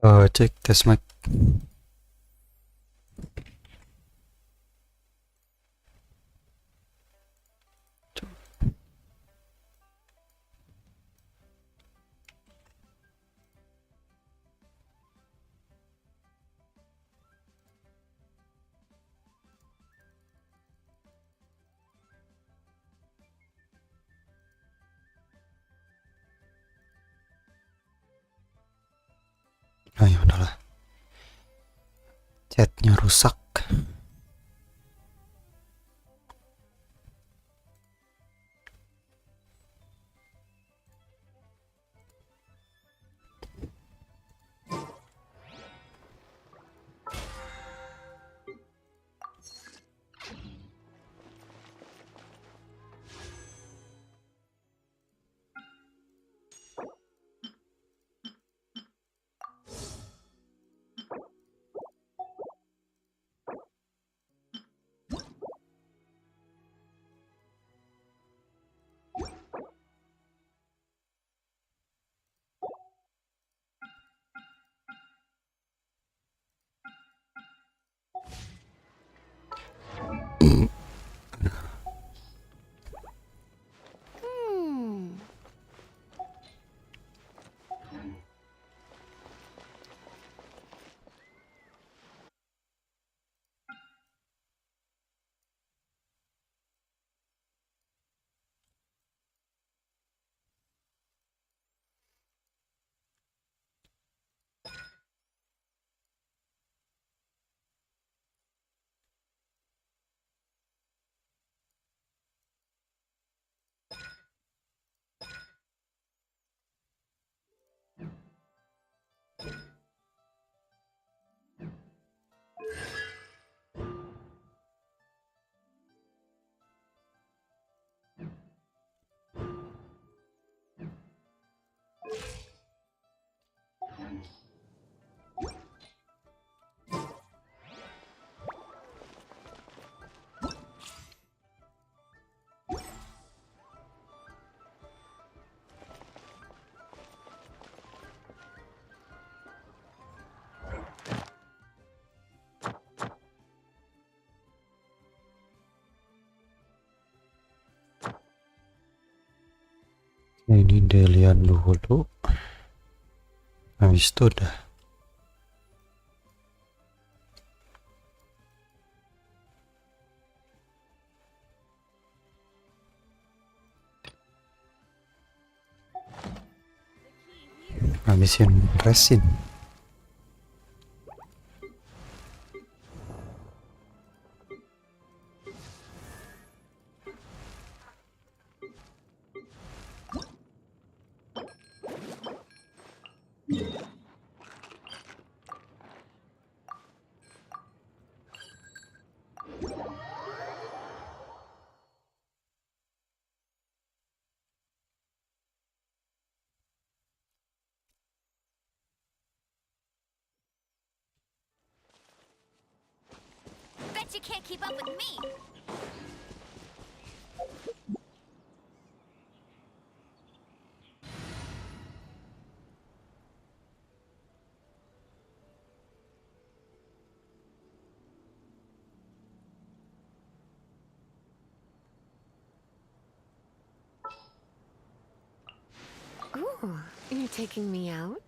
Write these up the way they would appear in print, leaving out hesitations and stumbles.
Cek tes mic. Ah, ya udahlah. Chatnya rusak. Ini delian dulu. Habis itu udah. Habisin resin. Bet you can't keep up with me. Ooh, you're taking me out?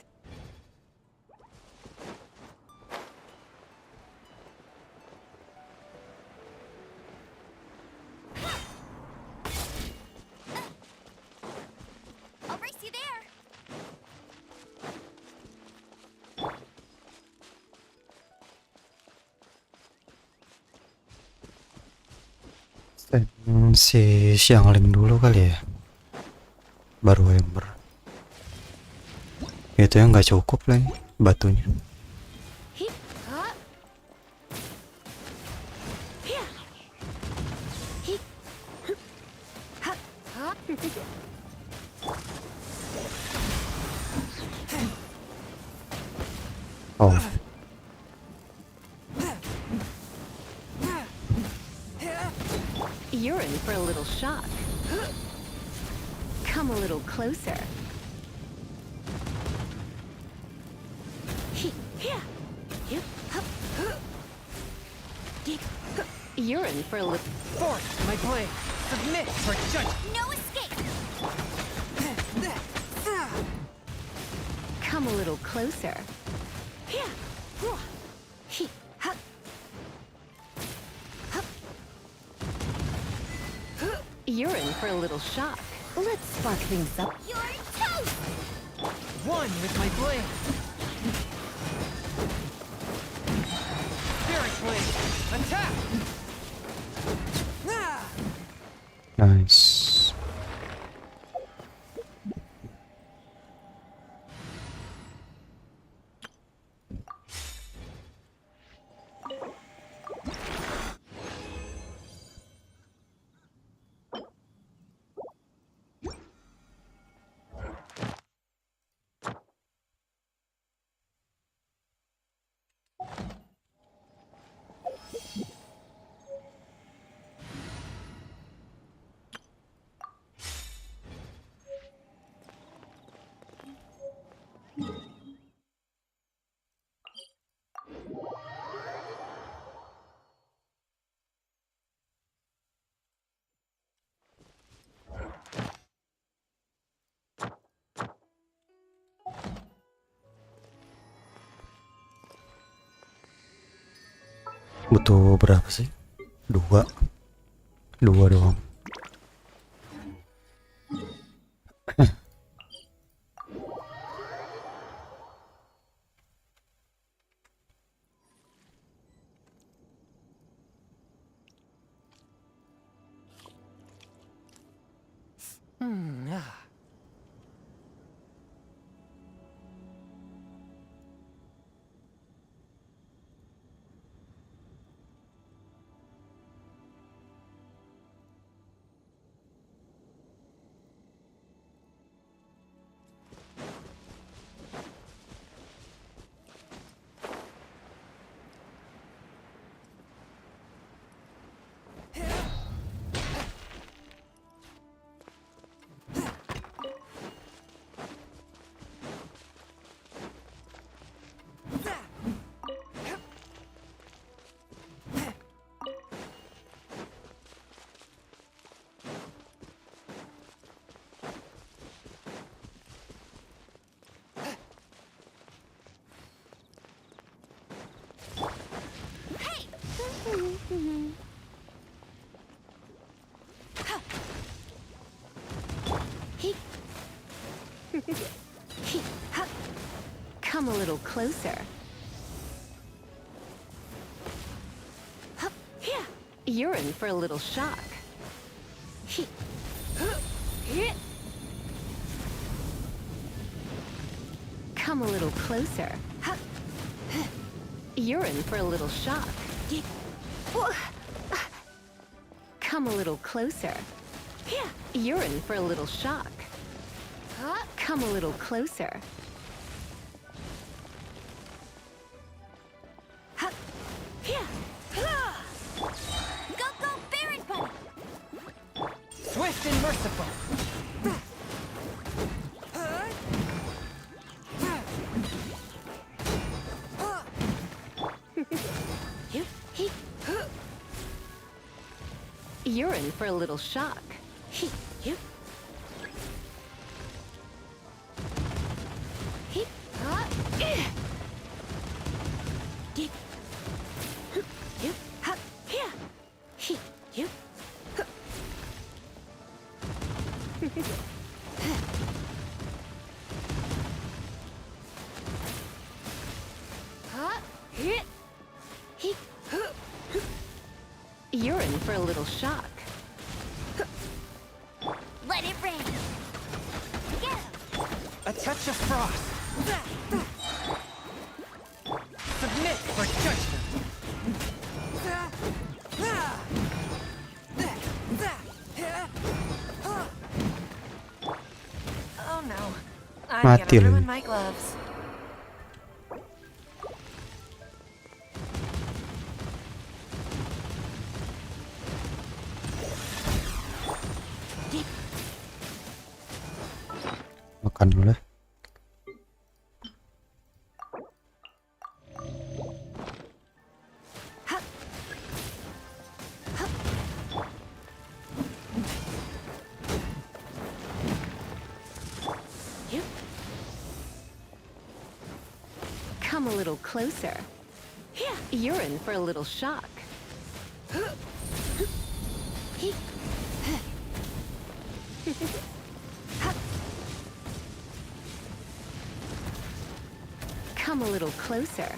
I'll race you there. Si siang lem dulu kali ya. Baru ember. Itu yang nggak cukup lagi batunya. Oh, You're in for a little shock. Come a little closer. You're in for a little. Force my blade. Submit for judgment. No escape! Come a little closer. You're in for a little shock. Let's spark things up. You're toast! One with my blade. Spirit blade. Attack! Nice. Butuh berapa sih? Dua doang. Come a little closer. You're in for a little shock. Come a little closer. You're in for a little shock. Come a little closer. You're in for a little shock. Come a little closer. Go, go, Baron Bunny! Swift and merciful. You're in for a little shock. You're in for a little shock. Let it rain! Get him! A touch of frost. Submit for judgment. Oh no. I'm Mati gonna lagi. ruin my gloves. Makan dulu deh. Come a little closer. You're in for a little shock. Come a little closer.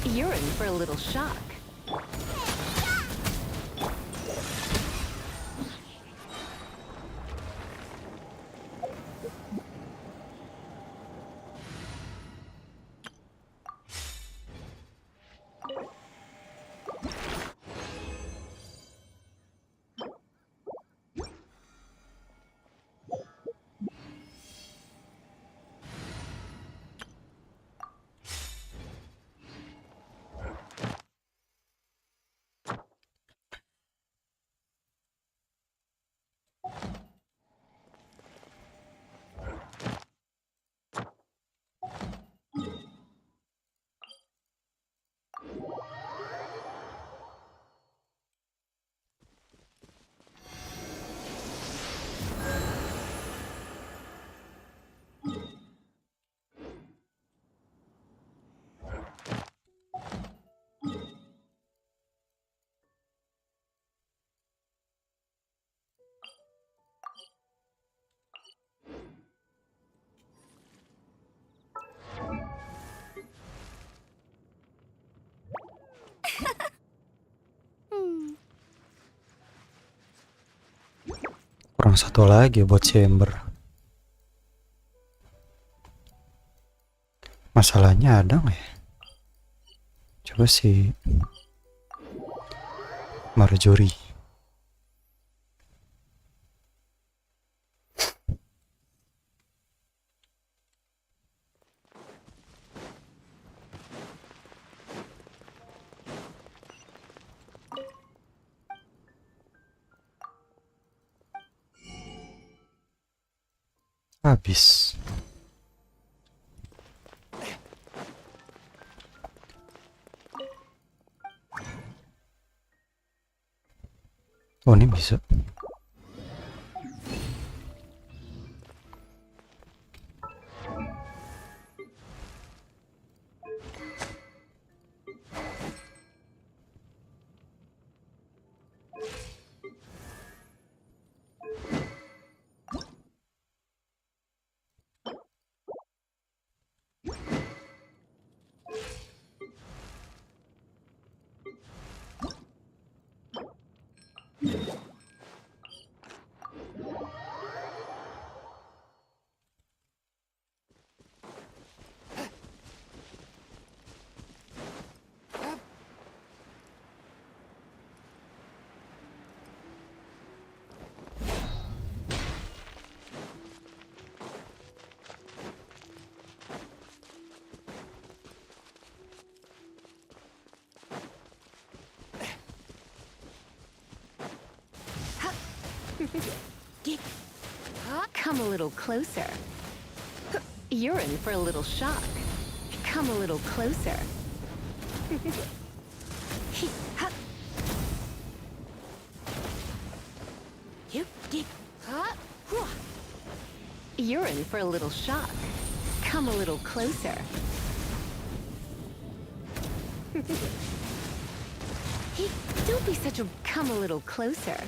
You're in for a little shock. Kurang satu lagi buat chamber. Masalahnya ada nggak ya? Coba sih Marjorie. Habis. Oh, ini bisa. Come a little closer. You're in for a little shock. Come a little closer. You're in for a little shock. Come a little closer. Don't be such a... Come a little closer.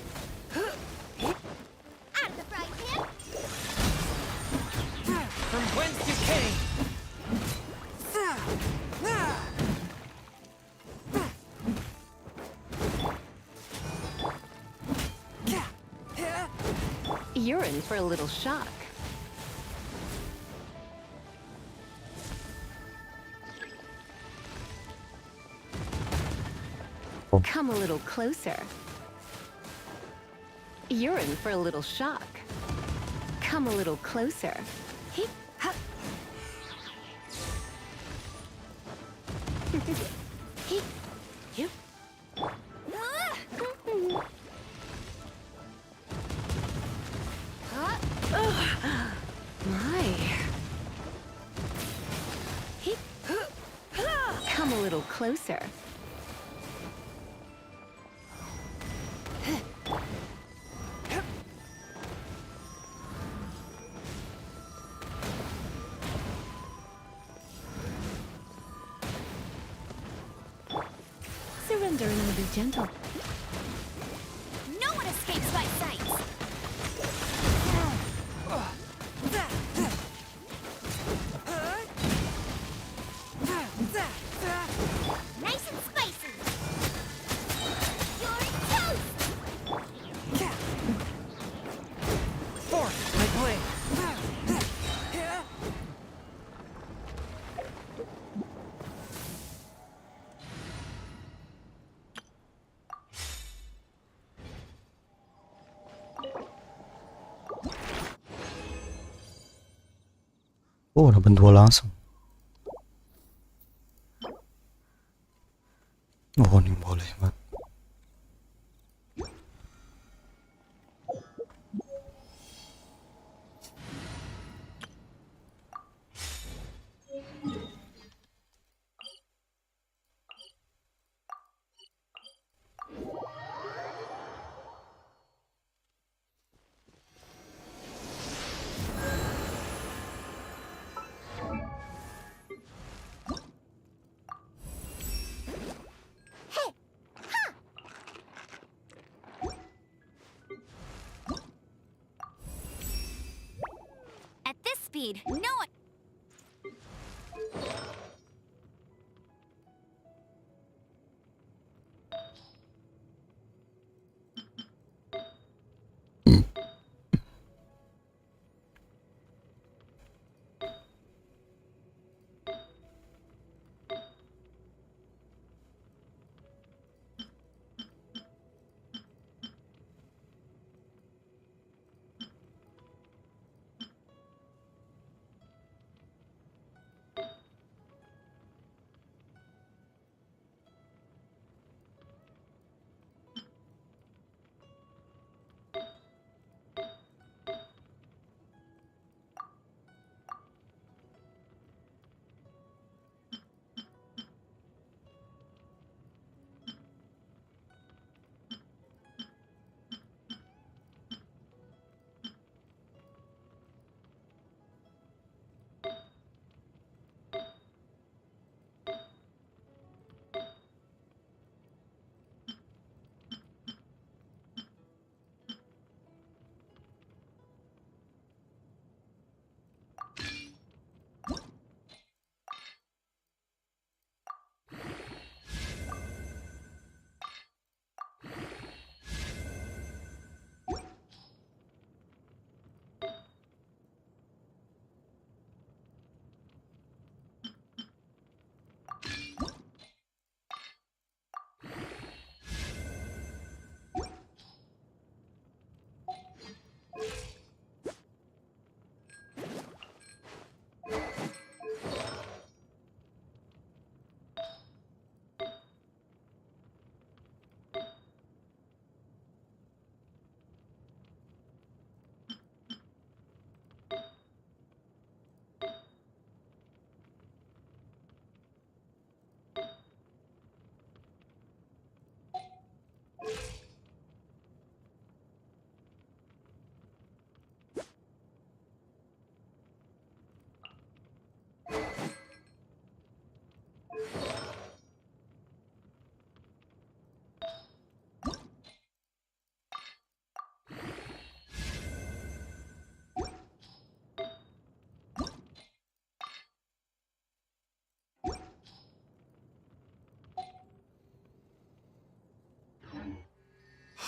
Out of the frying pan. From whence you came. You're in for a little shock. Come a little closer. You're in for a little shock. Come a little closer. My. Come a little closer. surrender and I'll be gentle. No one escapes my sight. Nice and spicy. You're toast. Forth, my blade. Oh, dapat 2 langsung. Oh, ini boleh banget. At this speed, no one.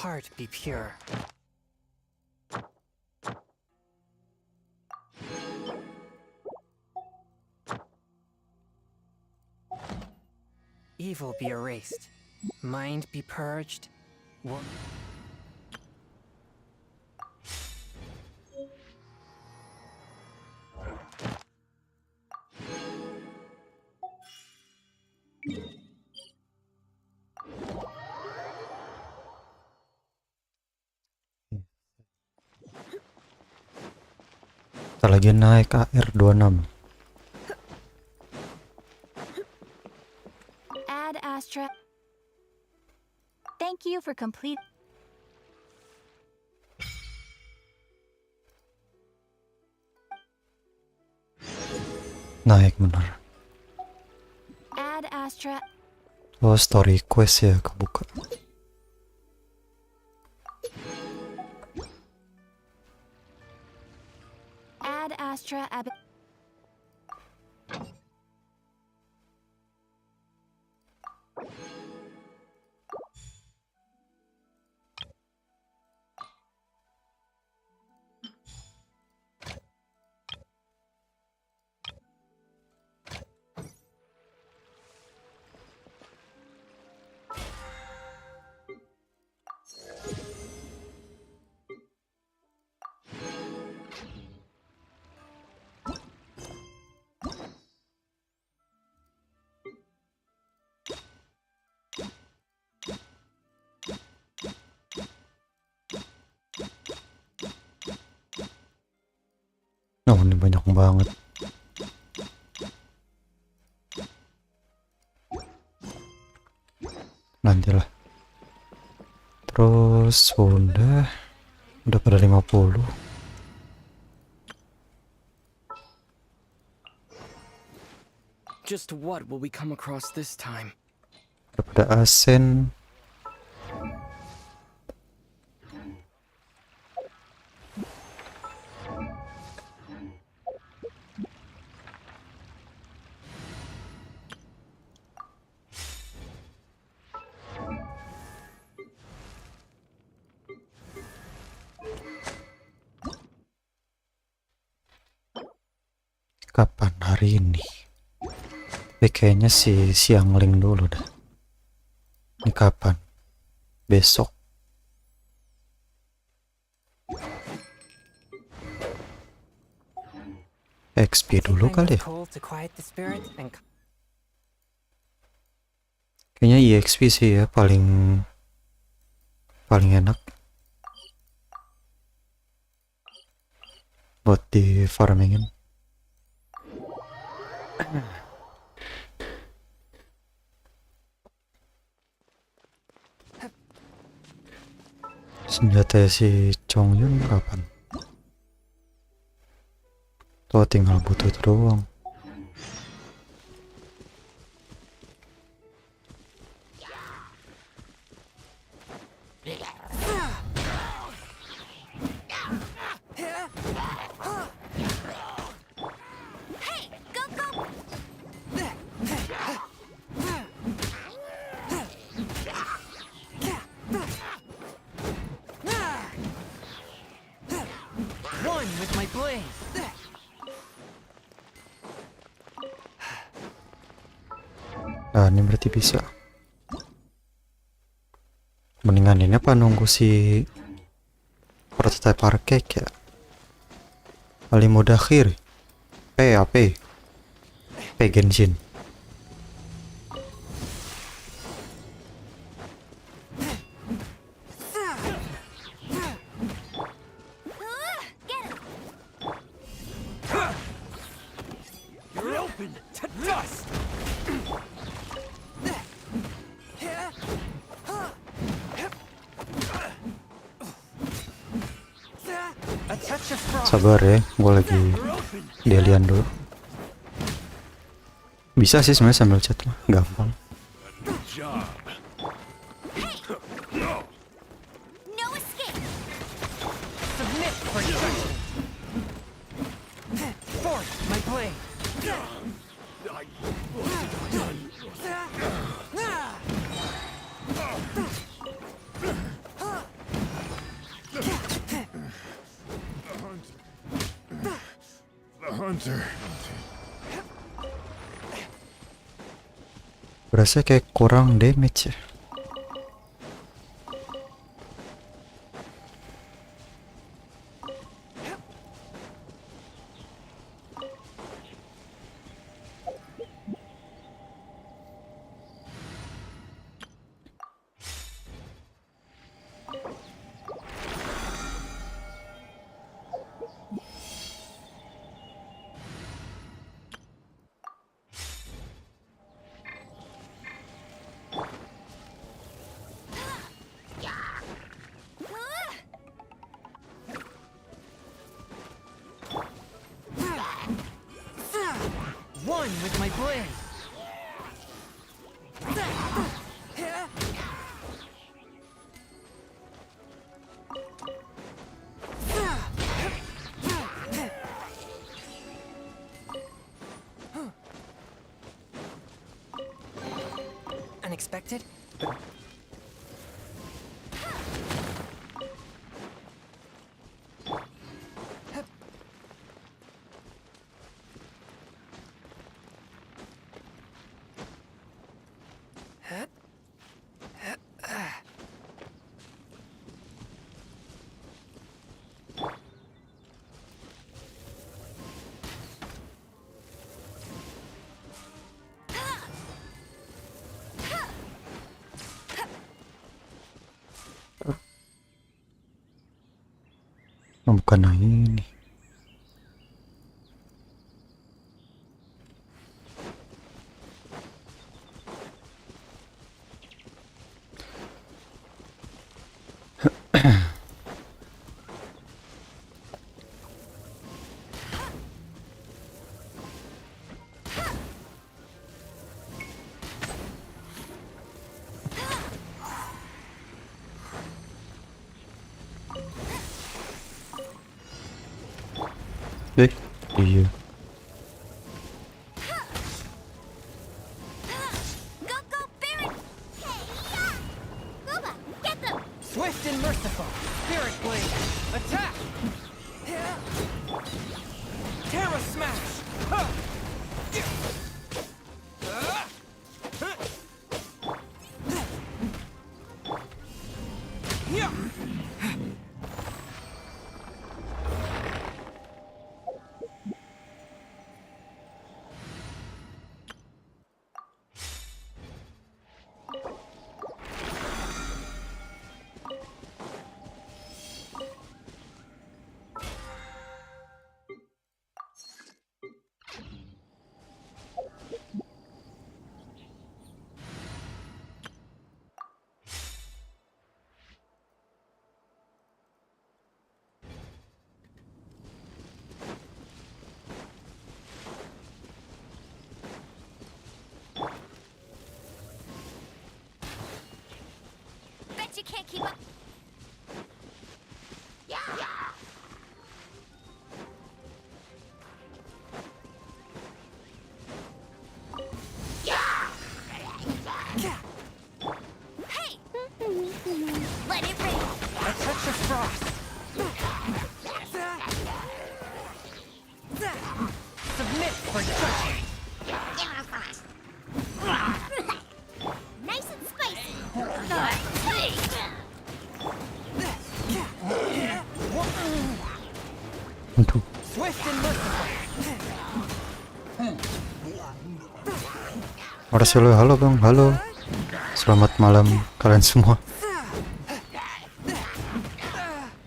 Heart be pure. Evil be erased. Mind be purged. Kita lagi naik AR26. Ad Astra. Thank you for complete. Naik bener. Ad Astra. Oh, story quest ya kebuka. Ad Astra Ab. Oh, ini banyak banget. Nantilah. Terus udah pada 50. Just what will we come across this time? Udah pada asen. Kapan hari ini? Tapi kayaknya siang link dulu dah. Ini kapan? Besok. XP dulu kali ya. Coal to quiet the spirit and Kayaknya EXP sih ya paling enak buat di farmingin. Senjata si Chongyun kapan? Tuh tinggal butuh itu doang. Hey, go go! one with my blade. Nah, ini berarti bisa. Mendingan ini apa nunggu si prototype arcade ya? Paling mudakhir. AP genshin. Get him! You're open to dust. A touch of frost. Sabar ya, gue lagi delian dulu. Bisa sih sebenarnya sambil chat mah, gampang. No escape! Submit for judgment. Force my blade. Berasa kayak kurang damage ya. One with my blade. expected. Oh, bukan yang ini. Iya. Go, go, Baron! Hey, yeah! Boba, get them! Swift and merciful. Spirit blade. Attack. Terra smash. Huh. Yeah. Bet you can't keep up. Yeah! Hey! Let it rain! A touch of frost. Submit for judgment. Nice and spicy! Aduh. Swift and merciful. Marcelo, halo bang, halo. Selamat malam kalian semua.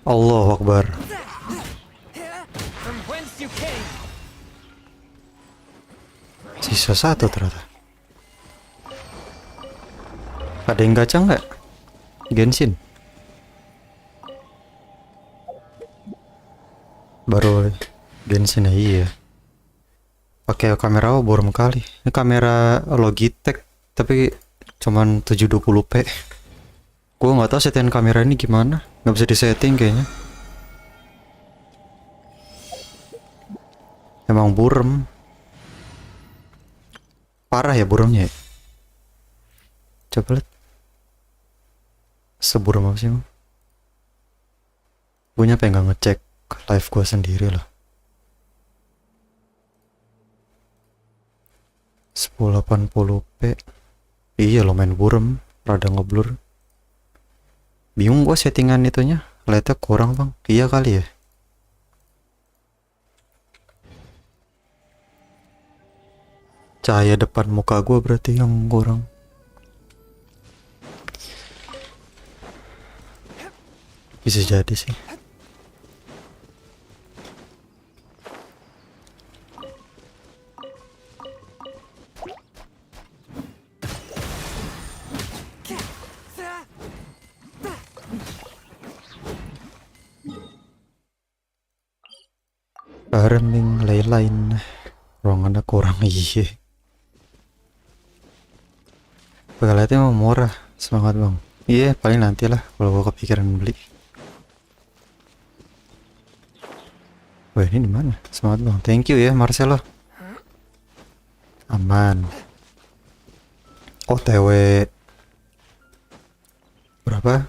Allahu Akbar. From whence you came. Sisa satu ternyata. Ada yang gacha nggak? Genshin. Baru Genshin ya, iya. Pakai kamera borom kali. Ini kamera Logitech tapi cuman 720p. Gue nggak tahu settingan kamera ini gimana. Nggak bisa disetting kayaknya. Emang burem. Parah ya buremnya ya. Coba lihat. Seburem apa sih emang? Gue nyampe nggak ngecek live gue sendiri lah. 1080p. Iya lumayan burem, rada ngeblur. Bingung gue settingan itunya, lihatnya kurang bang. Iya kali ya. Cahaya depan muka gue berarti yang kurang. Bisa jadi sih. Farming lain ruangannya kurang iya. Pengaliatnya mau murah, semangat bang. Iya paling nanti lah kalau gua kepikiran beli. Wah ini di mana? Semangat bang, thank you ya Marcelo. Aman. OTW berapa?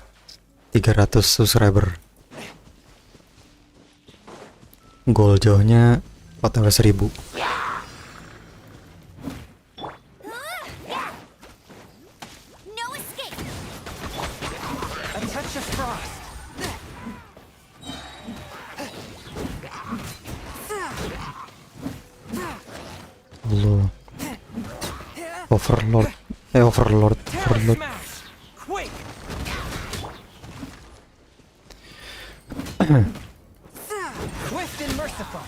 300 subscriber. Goal jauhnya OTW 1000. No escape. A touch of frost. Lu Overlord. Overlord. Terra smash. Quick. Swift and merciful.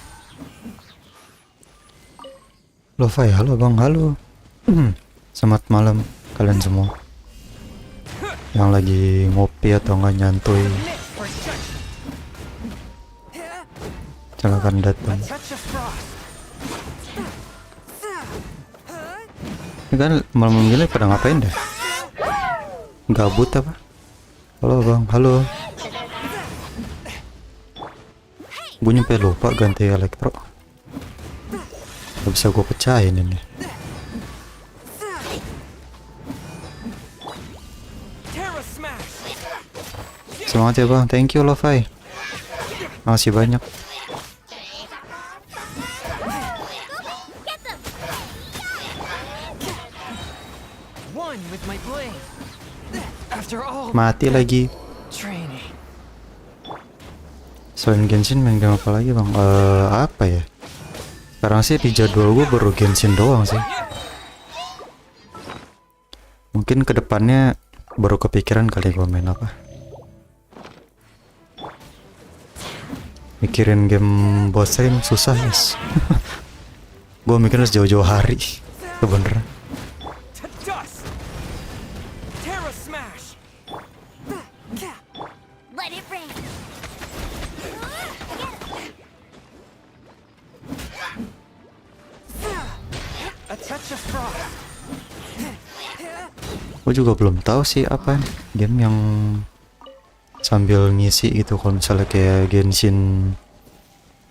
Lovai, halo bang, halo. Selamat malam kalian semua yang lagi ngopi atau nggak nyantui, Knit for judgment. silakan A datang. touch of frost. Ini kan malam gini pada ngapain deh? Gabut apa? Halo bang, halo. Gue nyampe lupa ganti elektro. Gak bisa gue pecahin ini. Terra smash. Semangat ya bang, thank you Lovai. Makasih banyak. Get them. One with my blade. After all Mati lagi. training. Selain Genshin main game apa lagi bang? Apa ya? Sekarang sih di jadwal gue baru Genshin doang sih. Mungkin kedepannya baru kepikiran kali gue main apa. Mikirin game buat stream susah yes. Gue mikirnya sejauh-jauh hari sebenernya. To dust. Terra smash. Let it rain. A touch of frost. Gue juga belum tahu sih apa game yang sambil ngisi gitu. Kalau misalnya kayak Genshin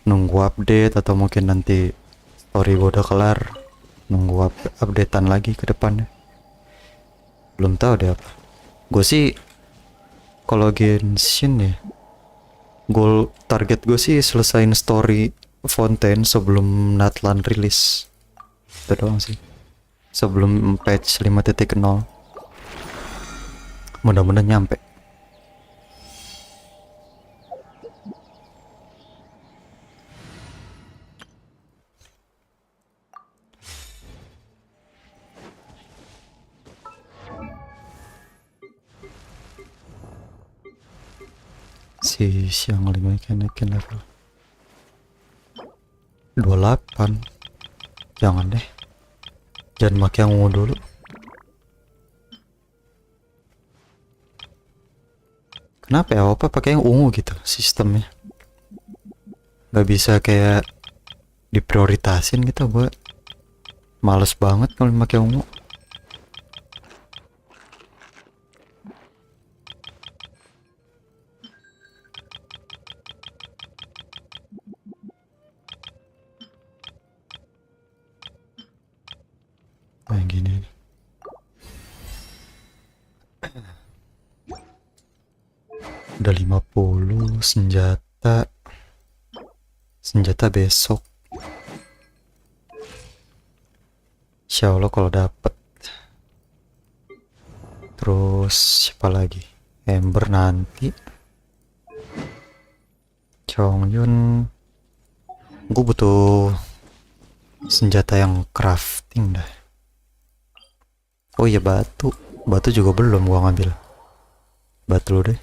nunggu update atau mungkin nanti story gue udah kelar nunggu updatean lagi ke depannya. Belum tahu deh apa. Gue sih kalau Genshin ya, goal target gue sih selesain story Fontaine sebelum Natlan rilis. Itu doang sih. Sebelum patch 5.0. Mudah-mudahan nyampe. Si siang 5 naikin level 28. Jangan deh, jangan pakai yang ungu dulu. Kenapa ya apa pakai yang ungu gitu sistemnya? Gak bisa kayak diprioritasin gitu. Gue males banget kalau pakai ungu. Kayak gini nih. Udah 50 senjata. Senjata besok. Insya Allah kalau dapet. Terus siapa lagi? Ember nanti. Chongyun. Gue butuh senjata yang crafting dah. Oh iya batu. Batu juga belum gua ngambil. Batu dulu deh.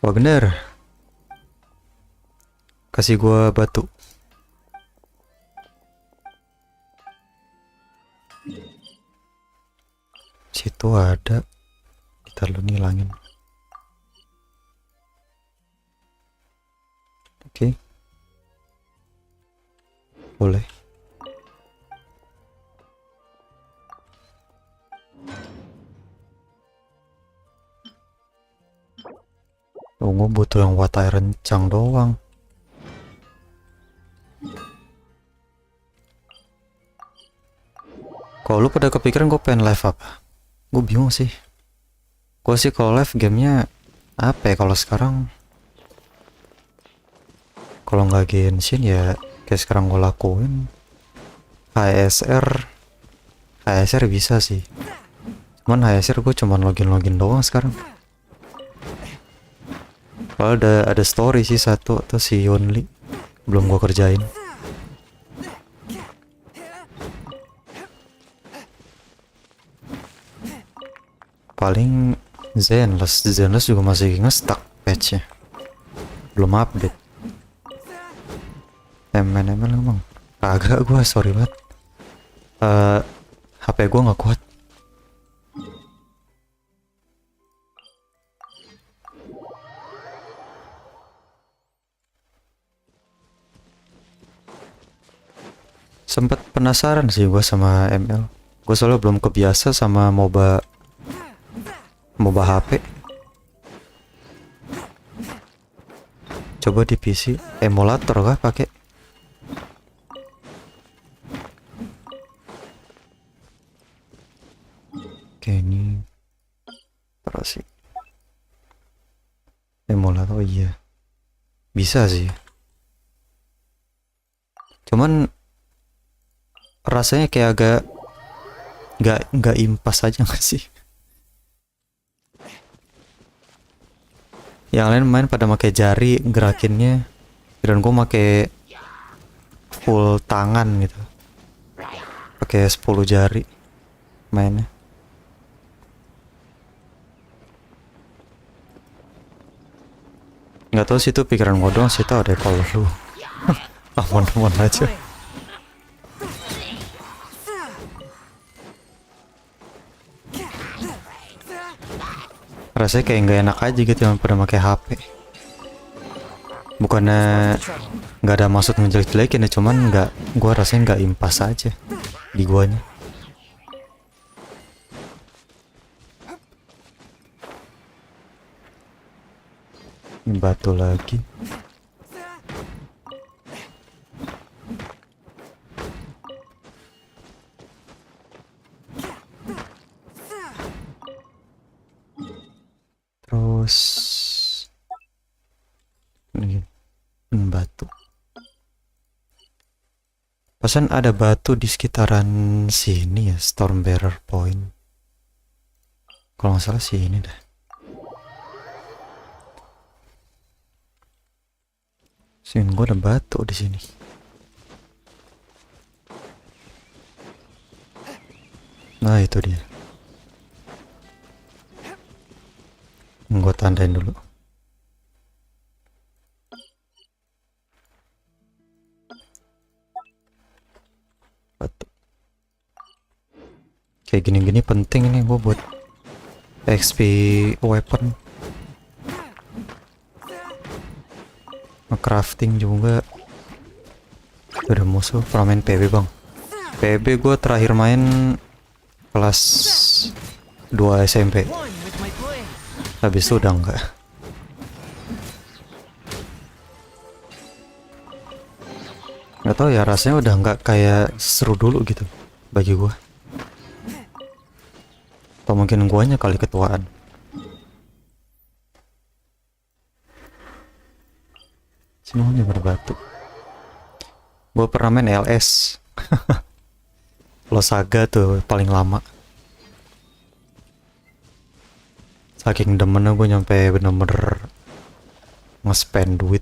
Wah bener. Kasih gua batu. Situ ada. Kita lu ngilangin. Oke. Boleh. Gue butuh yang watai rencang doang. Kalau lu pada kepikiran gue pengen live apa? Gue bingung sih. Gue sih kalau live gamenya apa ya kalau sekarang? Kalau nggak genshin ya kayak sekarang gue lakuin HSR. HSR bisa sih. Cuman HSR gue cuman login doang sekarang. Kalau ada story sih satu atau si Only belum gue kerjain. Paling Zenless juga masih nge-stuck patchnya, belum update. ML emang kagak, gue sorry banget. HP gue nggak kuat. Sempet penasaran sih gue sama ML. Gue soalnya belum kebiasa sama MoBa HP. Coba di PC emulator kah pakai? Oke, ini terus sih emulator. Oh iya, bisa sih. Cuman rasanya kayak agak nggak impas aja nggak sih? Yang lain main pada pakai jari gerakinnya, dan gue pakai full tangan gitu, pakai 10 jari mainnya. Nggak tahu sih itu pikiran gue doang sih, tau deh kalau lu aman-aman aja. Rasanya kayak nggak enak aja gitu yang pada pakai HP. Bukannya nggak ada maksud ngejelek-jelekin ya, cuman gua rasanya nggak impas aja di guanya. Ini batu lagi. Terus ini batu. Pasan ada batu di sekitaran sini ya, Stormbearer Point. Kalau nggak salah sih ini dah. Sini gua ada batu di sini. Nah itu dia. Gue tandain dulu. Batu. Kayak gini-gini penting ini gue buat XP weapon. Crafting juga. Udah musuh pernah main PB bang. PB gue terakhir main kelas 2 SMP. Habis itu udah enggak. Nggak tahu ya, rasanya udah nggak kayak seru dulu gitu bagi gua. Atau mungkin guanya kali ketuaan. Semuanya berbatu. Gua pernah main LS. Lo Saga tuh paling lama. Saking demennya gue nyampe bener-bener nge-spend duit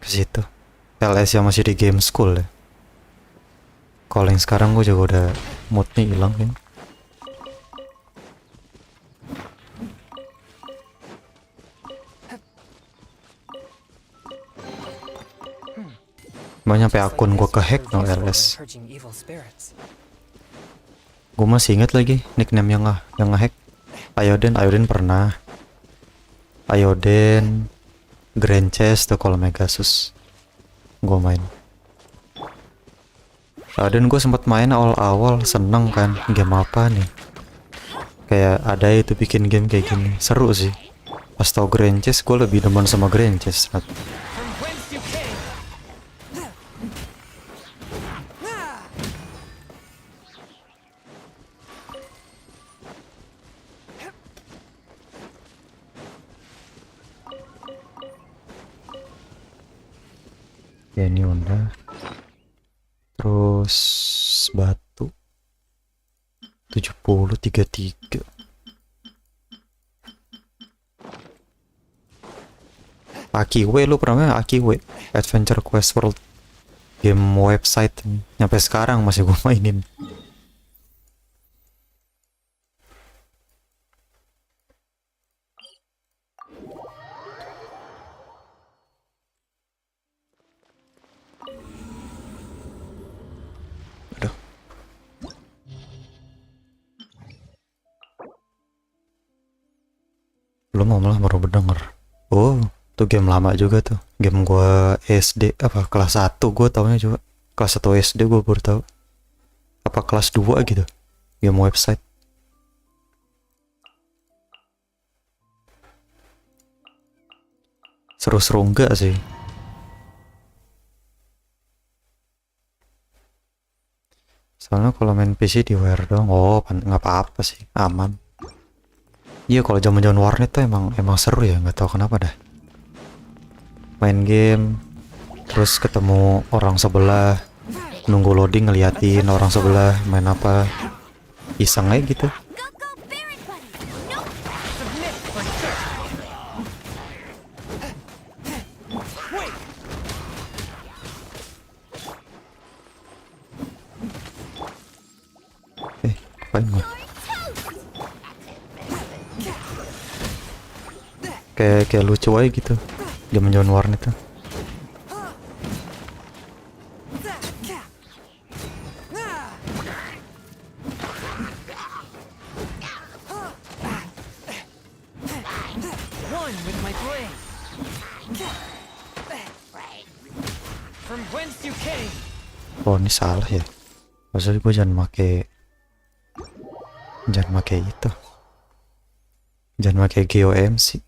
ke situ. LS yang masih di game school ya. Kalau yang sekarang gue juga udah moodnya hilang kan. Banyak nyampe akun gue kehack no LS. Gue masih inget lagi nickname yang ngehack. Ayoden pernah. Ayoden, Grand Chest tuh kalau Megasus gue main. Ayoden gue sempat main awal-awal, seneng kan, game apa nih. Kayak ada itu bikin game kayak gini, seru sih. Pas tau Granches, gue lebih demen sama Granches. From whence you came. Ya ini udah. Terus batu 70 33. Akiwe, lu pernah main Akiwe? Adventure Quest World, game website nyampe sekarang masih gue mainin. Aduh. Belum mau, malah baru berdenger. Oh, tuh game lama juga tuh. Game gua SD apa kelas 1 gua taunya juga. Kelas 1 SD gua baru tahu. Apa kelas 2 gitu. Game website. Seru-seru enggak sih? Soalnya kalau main PC di wear doang, oh nggak apa-apa sih, aman. Iya, kalau zaman-zaman warnet tuh emang seru ya, nggak tahu kenapa dah. Main game, terus ketemu orang sebelah, nunggu loading ngeliatin orang sebelah main apa, iseng aja gitu. Go, go, Baron Buddy! Nope! Submit for sure. Wait. Ngapain gua? You're toast! Kayak lucu aja gitu, zaman-zaman warnet tuh. One with my blade. From whence you came. Oh ini salah ya, maksudnya gue jangan make itu, jangan make GOMC.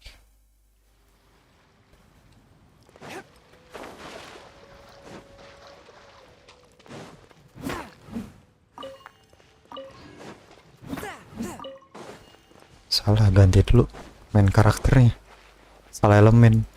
Salah, ganti dulu main karakternya, salah elemen.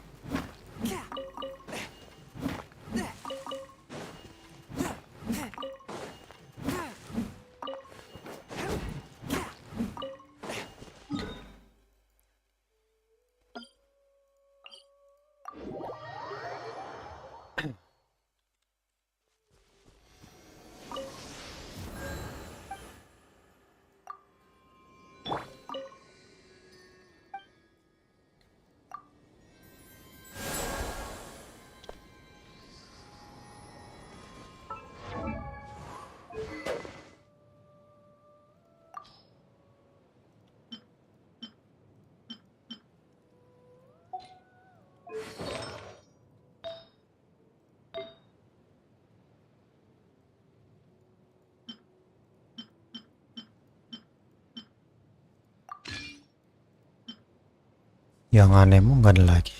Yang anemo nggak ada lagi.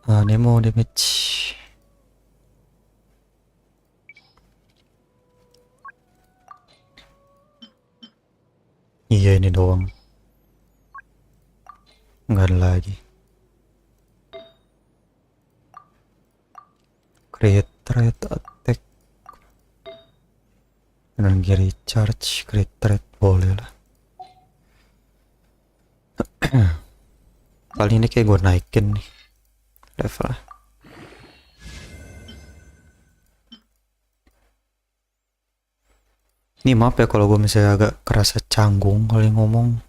Anemo damage. Iya ini doang. Nggak ada lagi. Create threat attack. Energi recharge, create threat boleh lah. Kali ini kayak gue naikin nih level. Ini maaf ya kalau gue misalnya agak kerasa canggung kali ngomong.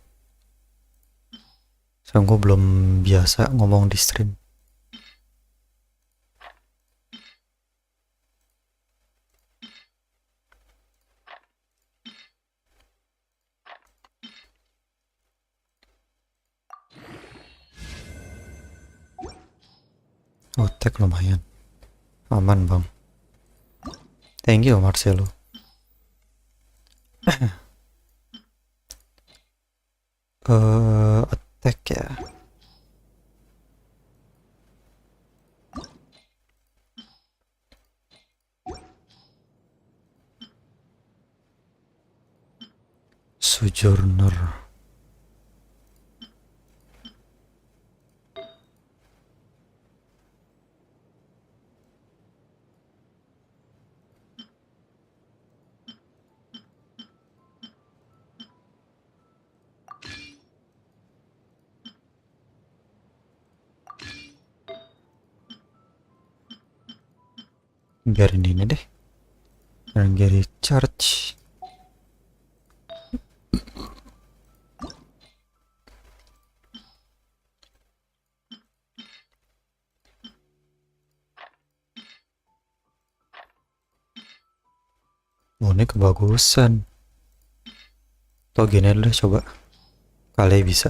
Soalnya gue belum biasa ngomong di stream. Oh, tag lumayan. Aman, Bang. Thank you, Marcelo. Attack ya. Sojourner. Biarin ini deh. Dan Gary Charge. Oh, ini kebagusan. Tuh gini dulu coba. Kali bisa.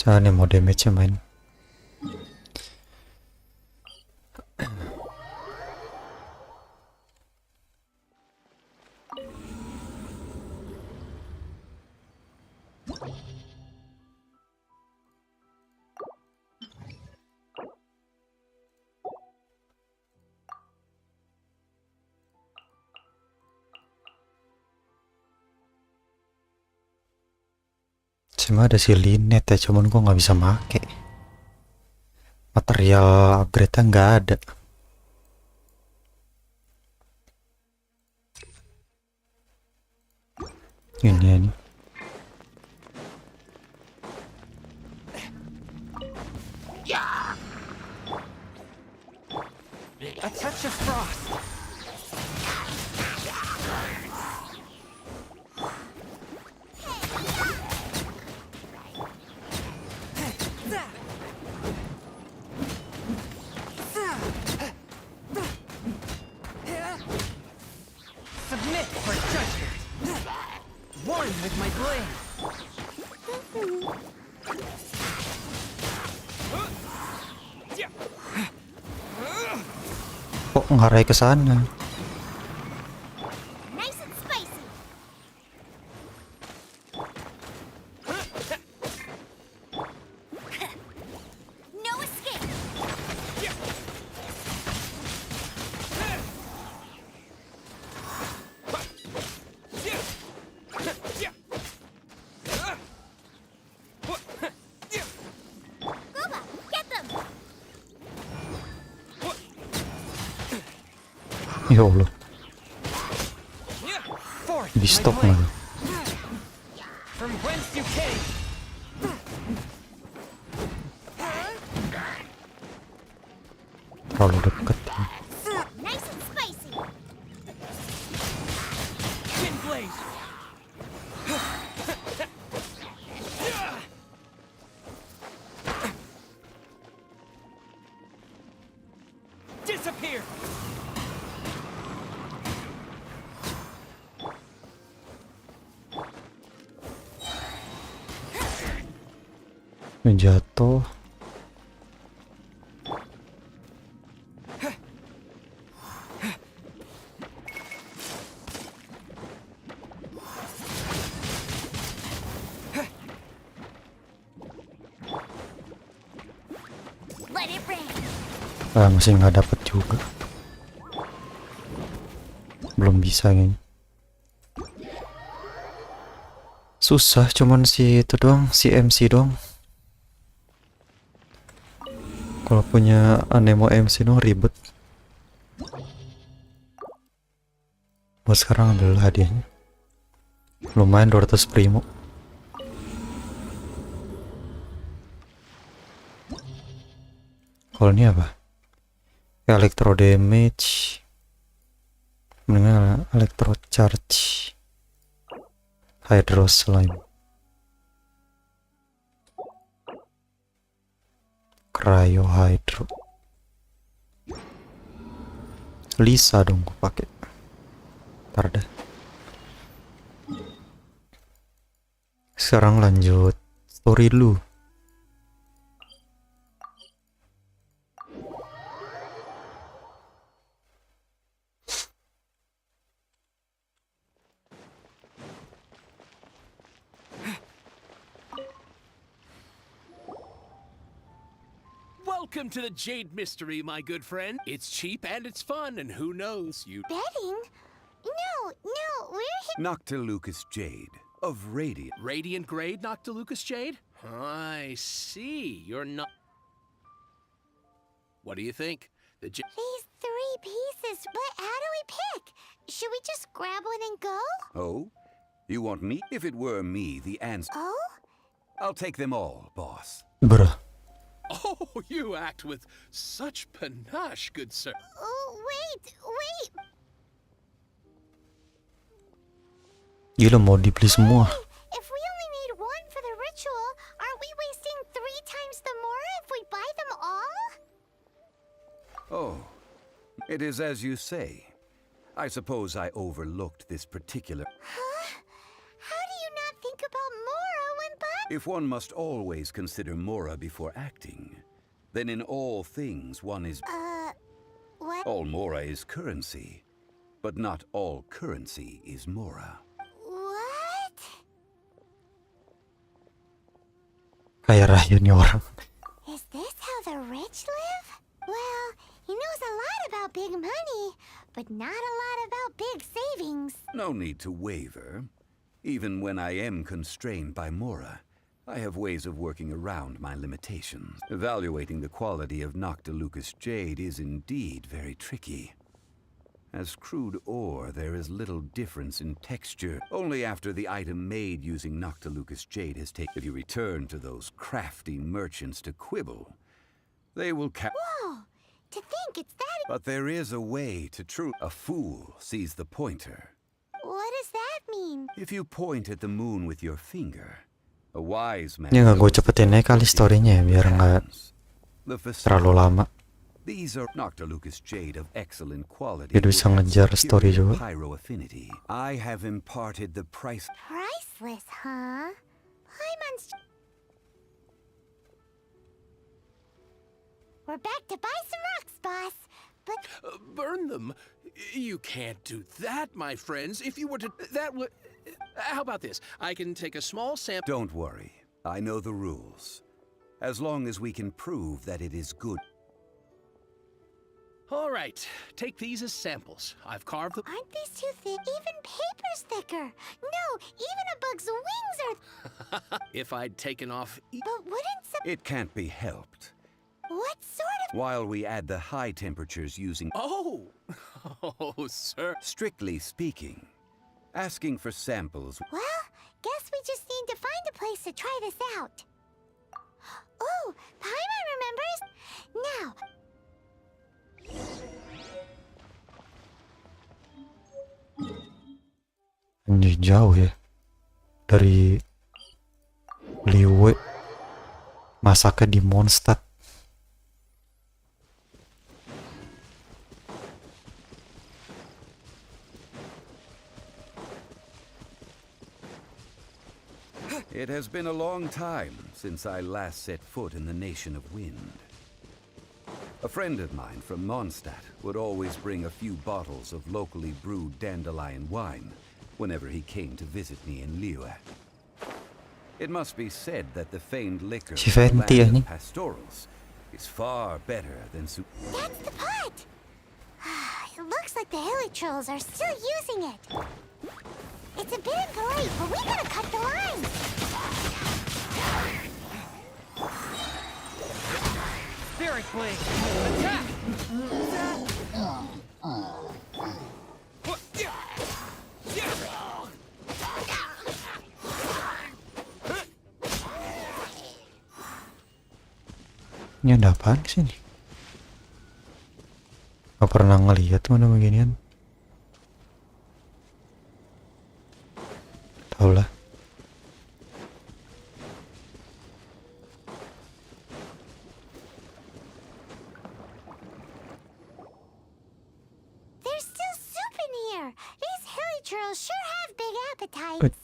Jangan mau damage main. Cuma ada si linet ya, cuman gua nggak bisa make. Material upgrade-nya nggak ada. Ini. A touch of frost. Submit for judgment. One with my blade. Kok ngarai ke sana? Nice and spicy. No escape. Gooba, get them. Ya Allah, Forth di my stop blade. mana? From whence you came. Terlalu deket. Nice and spicy. Twin blade. Disappear. Jatuh. Let it rain. Masih nggak dapet juga. Belum bisa kayaknya. Susah, cuman si itu doang, si MC doang. Kalau punya Anemo MC no ribet. Buat sekarang ambil hadiahnya. Lumayan 200 primo. Kalau ini apa? Electro damage. Mendingan electro charge. Hydro slime. Cryo hydro. Lisa dong gue pakai. Ntar dah. Sekarang lanjut story dulu. Welcome to the Jade Mystery, my good friend. It's cheap and it's fun, and who knows, you... Betting? No, no, we're here. Noctilucous Jade of Radiant. Radiant grade Noctilucous Jade? I see. You're not. What do you think? These 3 pieces, but how do we pick? Should we just grab one and go? Oh? You want me? If it were me, the answer. Oh? I'll take them all, boss. Bruh. Oh, you act with such panache, good sir. Oh, wait. Gila mau dibeli semua. If we only need 1 for the ritual, aren't we wasting 3 times the more if we buy them all? Oh, it is as you say. I suppose I overlooked this particular... Huh? How do you not think about Mora when buying? If one must always consider Mora before acting, then in all things one is... What? All Mora is currency, but not all currency is Mora. What? Kayak Rayn nih orang. Is this how the rich live? Well, he knows a lot about big money, but not a lot about big savings. No need to waver. Even when I am constrained by Mora, I have ways of working around my limitations. Evaluating the quality of Noctilucous Jade is indeed very tricky. As crude ore, there is little difference in texture. Only after the item made using Noctilucous Jade has taken... If you return to those crafty merchants to quibble, they will Whoa! To think it's that... But there is a way to A fool sees the pointer. What does that mean? If you point at the moon with your finger, a wise man... Ini nggak gue cepetin aja kali storynya ya, biar nggak terlalu lama. These are Noctilucous Jade of excellent quality. Biar bisa ngejar story juga. Pyro affinity. I have imparted the price... Priceless, huh? Paimon's... We're back to buy some rocks, boss. But... Burn them? You can't do that, my friends. If you were to... That would... How about this? I can take a small sample... Don't worry. I know the rules. As long as we can prove that it is good... All right, take these as samples. I've carved them. Aren't these too thick? Even paper's thicker. No, even a bug's wings are... If I'd taken off... But wouldn't some... It can't be helped. What sort of... While we add the high temperatures using... Oh! Oh, sir. Strictly speaking, asking for samples... Well, guess we just need to find a place to try this out. Oh, Paimon remembers. Now... Ini jauh ya dari Liwe, masaknya di Mondstadt. It has been a long time since I last set foot in the Nation of Wind. A friend of mine from Mondstadt would always bring a few bottles of locally brewed dandelion wine whenever he came to visit me in Liyue. It must be said that the famed liquor Si of the Venti land ini. of pastorals is far better than That's the pot! It looks like the hilly trolls are still using it. It's a bit impolite, but we gotta cut the line. Spirit Blade! Attack! Ini ada apaan sih nih? Gak pernah ngeliat mana beginian. Tahu lah. There's still soup in here. These hilly trolls sure have big appetites. Good.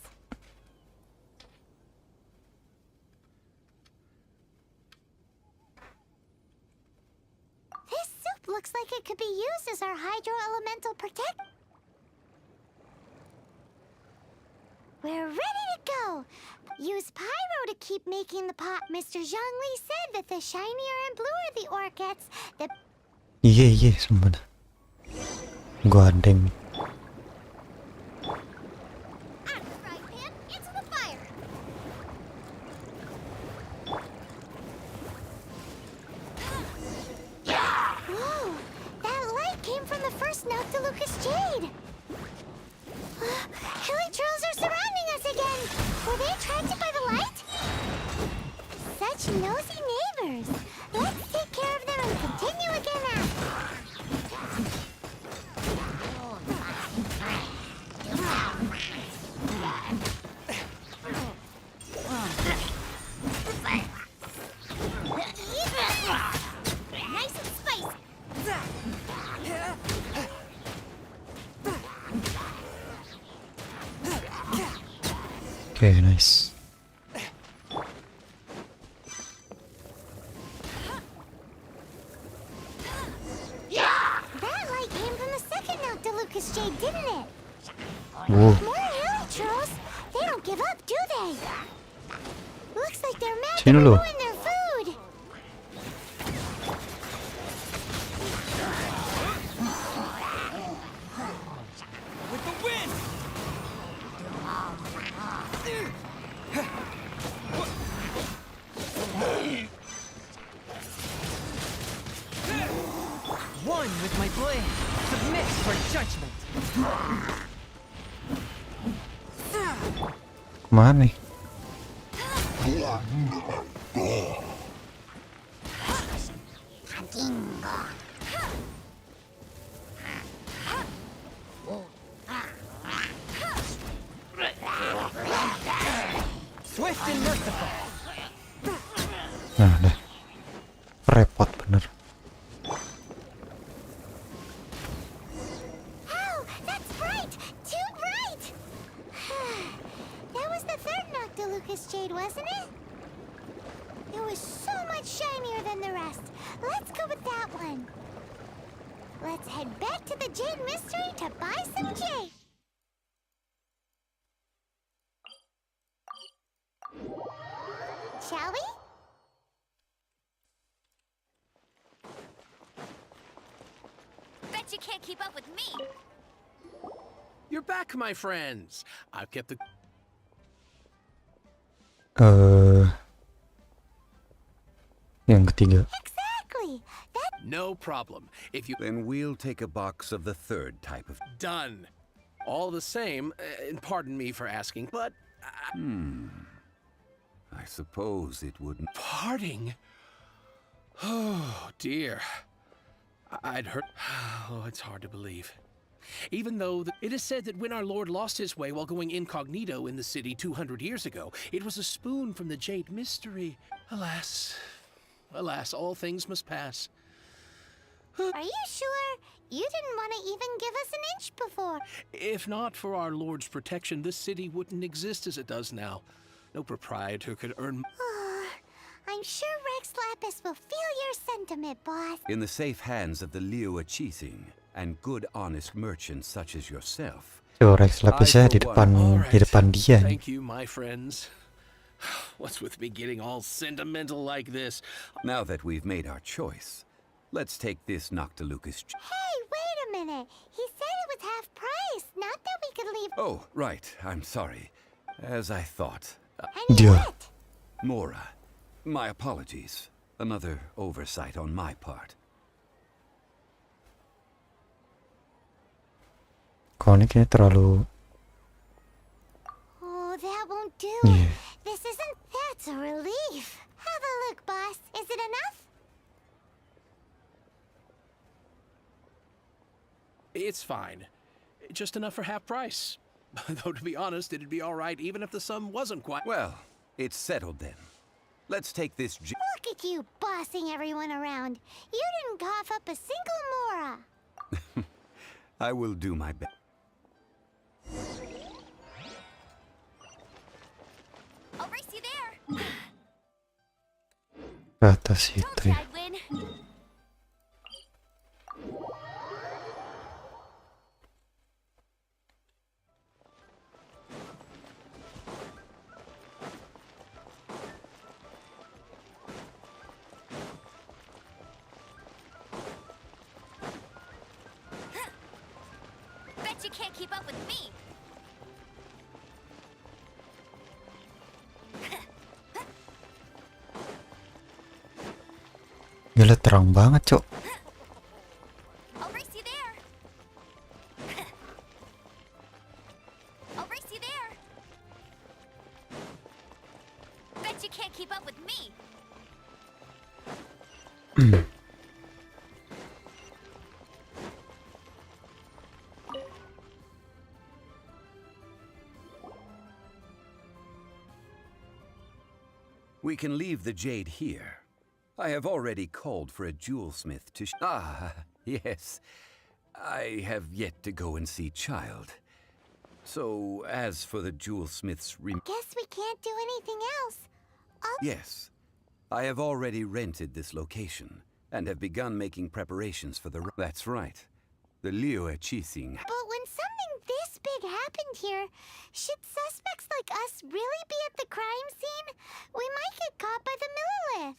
This soup looks like it could be used as our hydro-elemental protect. We're ready to go. Use pyro to keep making the pot. Mr. Zhongli said that the shinier and bluer the ore gets, the... Iya sumpah dah. Gua adeng. Okay, nice. That light came from the second Noctilucous Jade, didn't it? Whoa. More hill churls. They don't give up, do they? Looks like their magic Sini will lu. ruin their food. With the wind! One with my blade. Submit for judgment. Kemana nih? Swift and merciful. Nah, dah. Repot bener. Oh, that's bright! Too bright! That was the third Noctilucous Jade, wasn't it? It was so much shinier than the rest. Let's go with that one. Let's head back to the Jade Mystery to buy some jade. Shall we? Bet you can't keep up with me. You're back, my friends. I've kept the... Yang ketiga. Exactly. That No problem. If you... Then we'll take a box of the third type of... Done. All the same, and pardon me for asking, but... I suppose it wouldn't... Parting? Oh, dear. I'd heard... Oh, it's hard to believe. Even though it is said that when our Lord lost his way while going incognito in the city 200 years ago, it was a spoon from the Jade Mystery. Alas. Alas, all things must pass. Are you sure? You didn't want to even give us an inch before. If not for our Lord's protection, this city wouldn't exist as it does now. No proprietor could earn... I'm sure Rex Lapis will feel your sentiment, boss. In the safe hands of the Liu Chising and good honest merchants such as yourself. Tuh, Rex lapisnya di depan di depan dia nih. Thank you, my friends. What's with me getting all sentimental like this? Now that we've made our choice, let's take this Noctilucous... Hey, wait a minute. He said it was half price, not that we could leave. Oh, right. I'm sorry. As I thought. And Dia. yet, Mora, my apologies. Another oversight on my part. Kau ini kayaknya terlalu... oh, that won't do. Yeah. This isn't. That's a relief. Have a look, boss. Is it enough? It's fine. Just enough for half price. Though, to be honest, it'd be all right even if the sum wasn't quite... Well, it's settled then. Let's take this... Look at you bossing everyone around. You didn't cough up a single Mora. I will do my best. I'll race you there. Ke atas Told itu you ya. I'd win. Bet you can't keep up with me. Gila terang banget, Cok. I'll race you there. I'll race you there. Bet you can't keep up with me. We can leave the jade here. I have already called for a jewelsmith to... yes. I have yet to go and see Child. So, as for the jewelsmith's Guess we can't do anything else. Yes, I have already rented this location and have begun making preparations for the. That's right, the Liyue Qixing. But when something this big happened here, should suspects like us really be at the crime scene? We might get caught by the Millilith.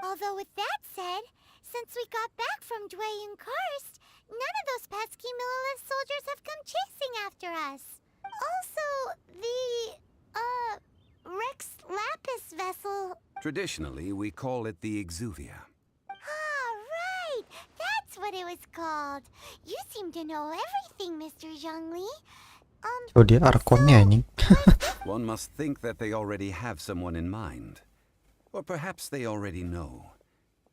Although with that said, since we got back from Dwayne Karst, none of those pesky Millilith soldiers have come chasing after us. Also, the, Rex Lapis vessel. Traditionally, we call it the Exuvia. Ah, right! That's what it was called. You seem to know everything, Mr. Zhongli. Oh, dia Arkonnya anjing. One must think that they already have someone in mind. Or perhaps they already know.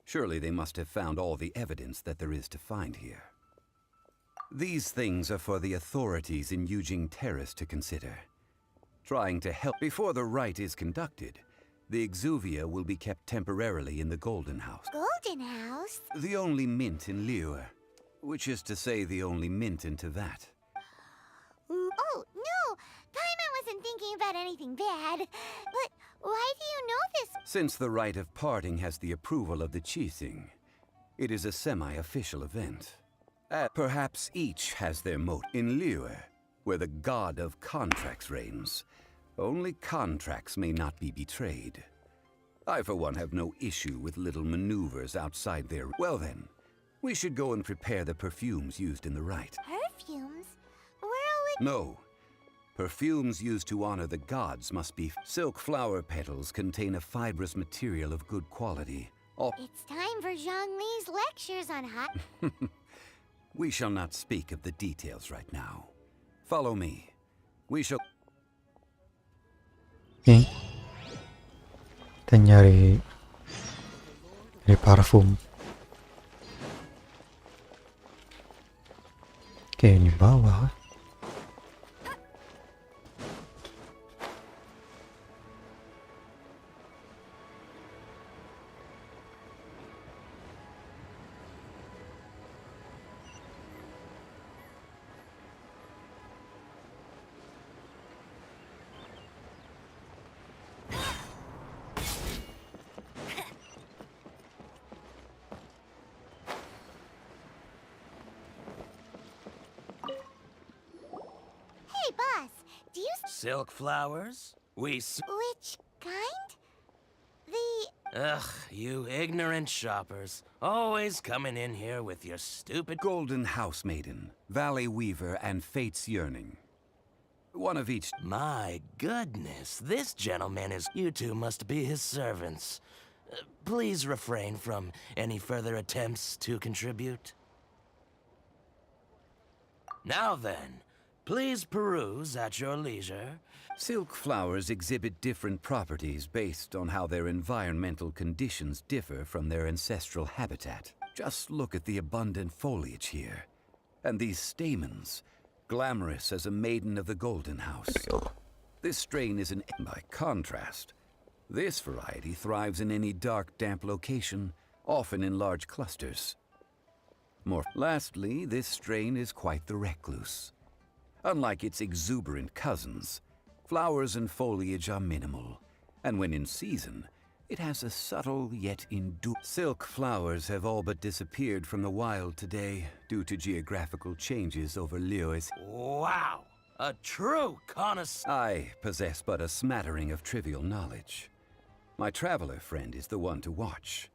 Surely they must have found all the evidence that there is to find here. These things are for the authorities in Yujing Terrace to consider. Trying to help before the rite is conducted, the Exuvia will be kept temporarily in the Golden House. Golden House? The only mint in Liyue, which is to say the only mint in Teyvat. Oh, no! Paimon wasn't thinking about anything bad. But why do you know this? Since the rite of parting has the approval of the Qixing, it is a semi-official event. Perhaps each has their motive. In Liyue, where the god of contracts reigns, only contracts may not be betrayed. I, for one, have no issue with little maneuvers outside their... Well then, we should go and prepare the perfumes used in the rite. Perfumes? Where are we? No. Perfumes used to honor the gods must be... Silk flower petals contain a fibrous material of good quality. It's time for Zhongli's lectures on hot... We shall not speak of the details right now. Follow me. We shall... Oke. Kita nyari parfum. Oke, ini bawah. Hey, boss, do you... Silk flowers? Which kind? The... Ugh, you ignorant shoppers. Always coming in here with your stupid... Golden House Maiden, Valley Weaver, and Fate's Yearning. One of each. My goodness, this gentleman is... You two must be his servants. Please refrain from any further attempts to contribute. Now then, please peruse at your leisure. Silk flowers exhibit different properties based on how their environmental conditions differ from their ancestral habitat. Just look at the abundant foliage here. And these stamens, glamorous as a maiden of the Golden House. This strain is by contrast. This variety thrives in any dark, damp location, often in large clusters. Lastly, this strain is quite the recluse. Unlike its exuberant cousins, flowers and foliage are minimal, and when in season, it has a subtle yet enduring. Silk flowers have all but disappeared from the wild today due to geographical changes over Liyue's. Wow! A true connoisseur. I possess but a smattering of trivial knowledge. My traveler friend is the one to watch.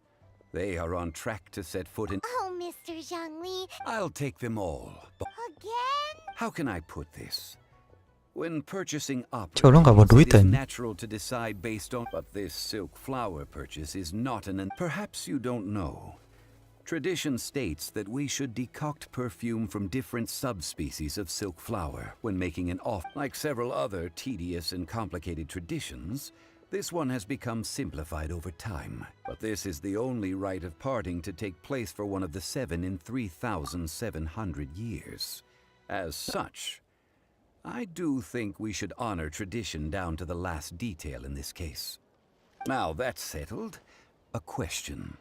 They are on track to set foot in... Oh, Mr. Zhongli. I'll take them all, but... Again? How can I put this? When purchasing up, Cok, lo nggak bawa duit it is kan? natural to decide based on... But this silk flower purchase is not an... Perhaps you don't know. Tradition states that we should decoct perfume from different subspecies of silk flower when making an off. Like several other tedious and complicated traditions, this one has become simplified over time. But this is the only rite of parting to take place for one of the 7 in 3,700 years. As such, I do think we should honor tradition down to the last detail in this case. Now that's settled, a question.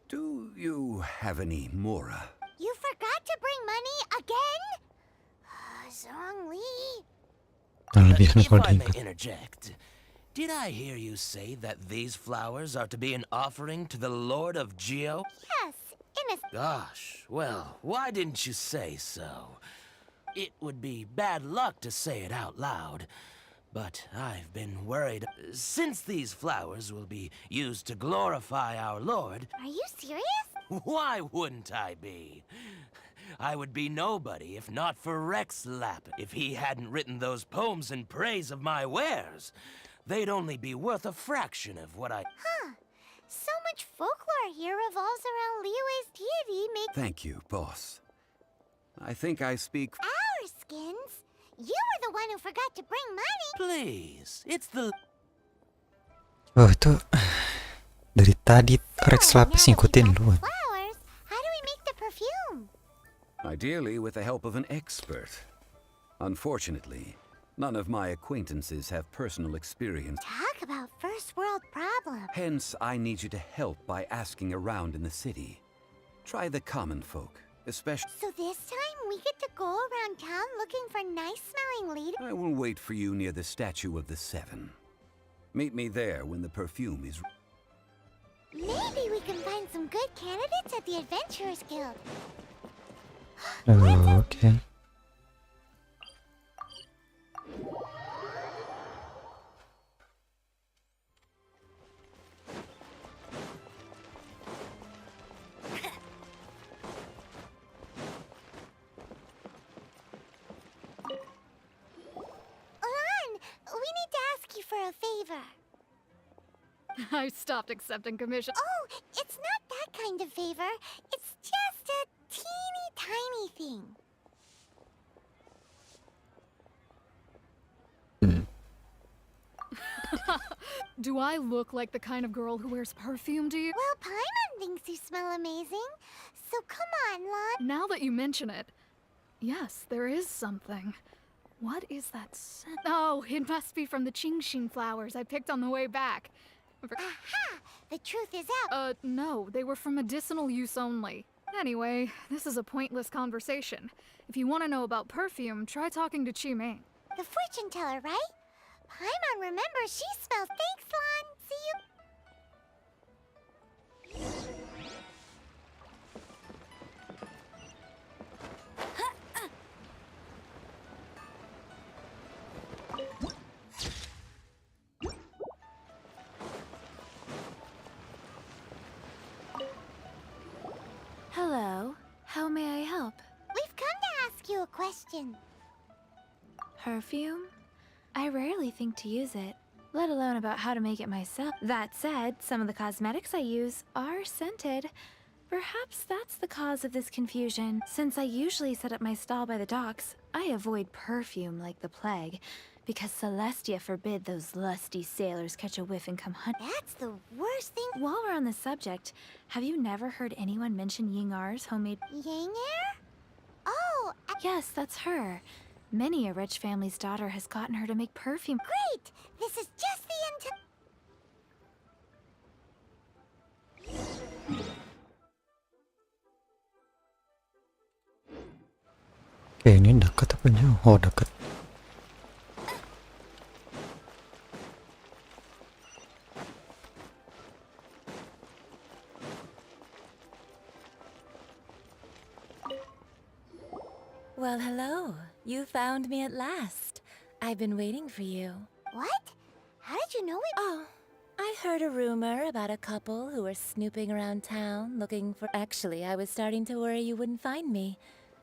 Do you have any Mora? You forgot to bring money again? Zhongli. Lebihan If kalau I may diingat. interject, did I hear you say that these flowers are to be an offering to the Lord of Geo? Yes, in a... Gosh, well, why didn't you say so? It would be bad luck to say it out loud, but I've been worried. Since these flowers will be used to glorify our Lord, Are you serious? why wouldn't I be? I would be nobody if not for Rex Lapp. If he hadn't written those poems in praise of my wares, they'd only be worth a fraction of what I... Huh. So much folklore here revolves around Liyue's deity make Thank you, boss. I think I speak... our skins. You were the one who forgot to bring money. Please, it's the... Oh itu dari tadi Rex So, Lapis now that we ngikutin got lu. the flowers, how do we make the perfume? Ideally with the help of an expert. Unfortunately, none of my acquaintances have personal experience. Talk about first world problems. Hence, I need you to help by asking around in the city. Try the common folk, especially... So this time we get to go around town looking for nice-smelling leaders? I will wait for you near the Statue of the Seven. Meet me there when the perfume is... Maybe we can find some good candidates at the Adventurers Guild. Oh, oke. Lan, we need to ask you for a favor. I stopped accepting commission. Oh, it's not that kind of favor. It's just a teeny tiny thing. Do I look like the kind of girl who wears perfume to you? Well, Paimon thinks you smell amazing. So come on, Lan. Now that you mention it, yes, there is something. What is that scent? Oh, it must be from the Qingxin flowers I picked on the way back. Aha! The truth is out. No, they were for medicinal use only. Anyway, this is a pointless conversation. If you want to know about perfume, try talking to Chi Ming. The fortune teller, right? Paimon remembers she smells. Thanks, Lan. See you. Hello. How may I help? We've come to ask you a question. Perfume? I rarely think to use it, let alone about how to make it myself. That said, some of the cosmetics I use are scented. Perhaps that's the cause of this confusion. Since I usually set up my stall by the docks, I avoid perfume like the plague, because Celestia forbid those lusty sailors catch a whiff and come hunt. That's the worst thing. While we're on the subject, have you never heard anyone mention Yingar's homemade... Yang Air? Oh, Yes, that's her. Many a rich family's daughter has gotten her to make perfume. great! This is just the Oke, ini dekat apa jauh? Oh, dekat. Well, hello. You found me at last. I've been waiting for you. What? How did you know it? Oh, I heard a rumor about a couple who were snooping around town looking for... Actually, I was starting to worry you wouldn't find me.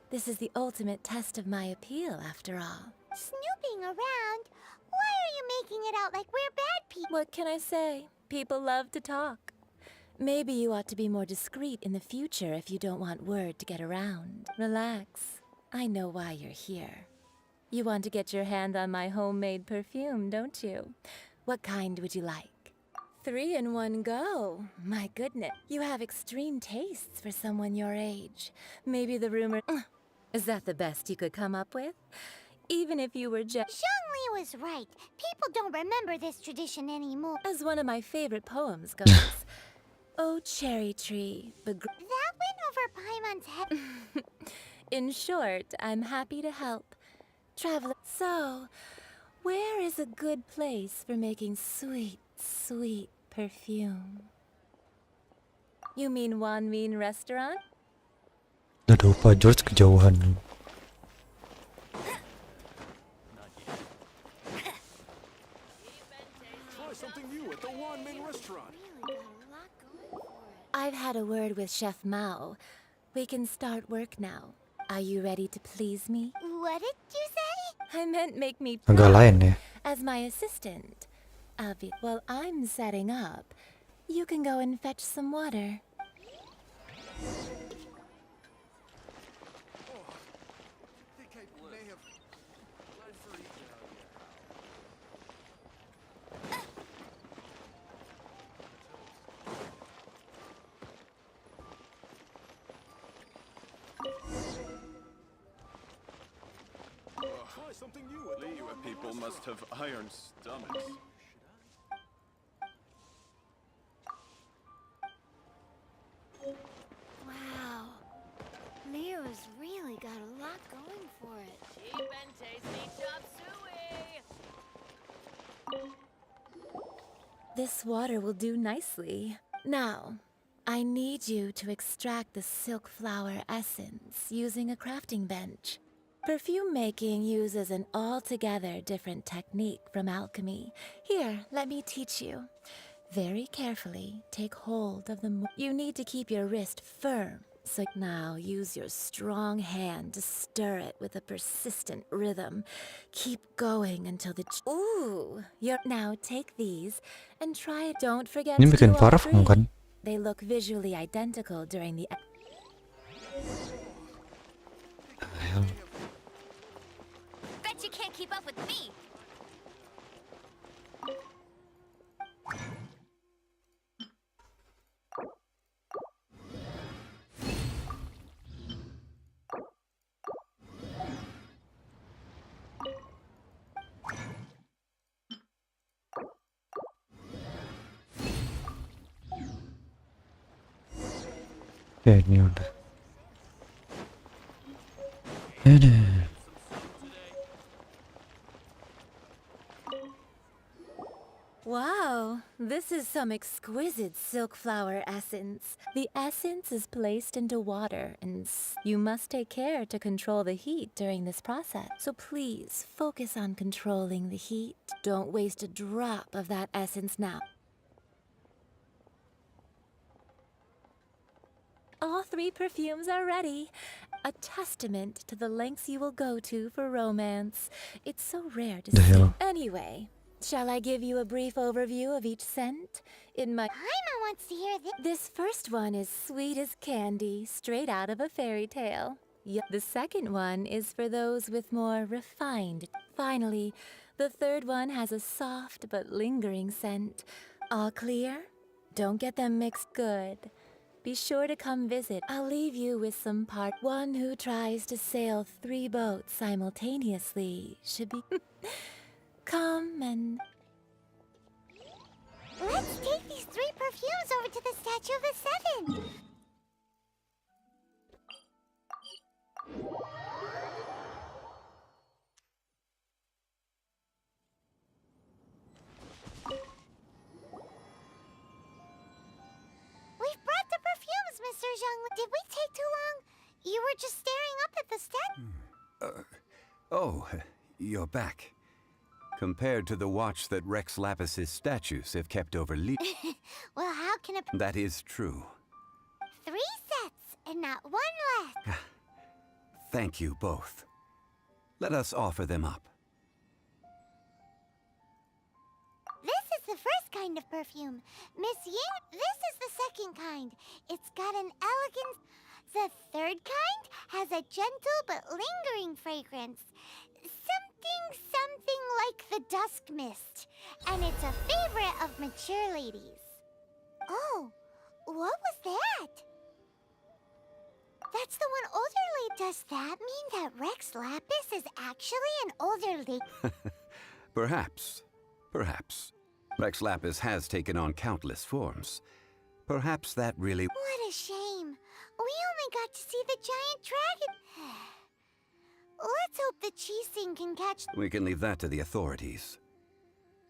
This is the ultimate test of my appeal, after all. Snooping around? Why are you making it out like we're bad people? What can I say? People love to talk. Maybe you ought to be more discreet in the future if you don't want word to get around. Relax. I know why you're here. You want to get your hand on my homemade perfume, don't you? What kind would you like? 3 in one go. My goodness. You have extreme tastes for someone your age. Maybe the rumor... Is that the best you could come up with? Even if you were just... Zhongli was right. People don't remember this tradition anymore. As one of my favorite poems goes, oh, cherry tree, That went over Paimon's head. In short, I'm happy to help. Traveler. So, where is a good place for making sweet, sweet perfume? You mean Wan Min restaurant? Udah lupa George kejauhan. Try something new at the Wan Min restaurant. I've had a word with Chef Mao. We can start work now. Are you ready to please me? What did you say? I meant make me Agak proud lain ya. as my assistant. While I'm setting up, you can go and fetch some water. Try something new at the Wan Min people must have iron stomachs. Wow. Leo's really got a lot going for it. Cheap and tasty chop suey. This water will do nicely. Now, I need you to extract the silk flower essence using a crafting bench. Perfume making uses an altogether different technique from alchemy. Here, let me teach you. Very carefully, take hold of the you need to keep your wrist firm. So now use your strong hand to stir it with a persistent rhythm. Keep going until the ooh. Now take these and try it. Don't forget Ini to bikin do all parfum three. kan? They look visually identical during the Bet you can't keep up with me. Ya ini udah. Ini. Wow, this is some exquisite silk flower essence. The essence is placed into water and you must take care to control the heat during this process. So please focus on controlling the heat. Don't waste a drop of that essence now. All three perfumes are ready. A testament to the lengths you will go to for romance. It's so rare to The see. hell? Anyway, shall I give you a brief overview of each scent? Paimon wants to hear this. This first one is sweet as candy, straight out of a fairy tale. The second one is for those with more refined. Finally, the third one has a soft but lingering scent. All clear? Don't get them mixed good. Be sure to come visit. I'll leave you with some part. One who tries to sail 3 boats simultaneously should be... Come and... Let's take these 3 perfumes over to the Statue of the Seven. We've brought the perfumes, Mr. Zhang. Did we take too long? You were just staring up at the statue. Oh, you're back. Compared to the watch that Rex Lapis's statues have kept over Well, how can a... That is true. 3 sets and not 1 left. Thank you both. Let us offer them up. This is the first kind of perfume. Miss Yin, this is the second kind. It's got an elegant... The third kind has a gentle but lingering fragrance. Something like the dusk mist. And it's a favorite of mature ladies. Oh, what was that? That's the one older lady. Does that mean that Rex Lapis is actually an older lady? Perhaps. Perhaps. Rex Lapis has taken on countless forms. Perhaps that really... What a shame. We only got to see the giant dragon. Let's hope the Chising can catch. We can leave that to the authorities.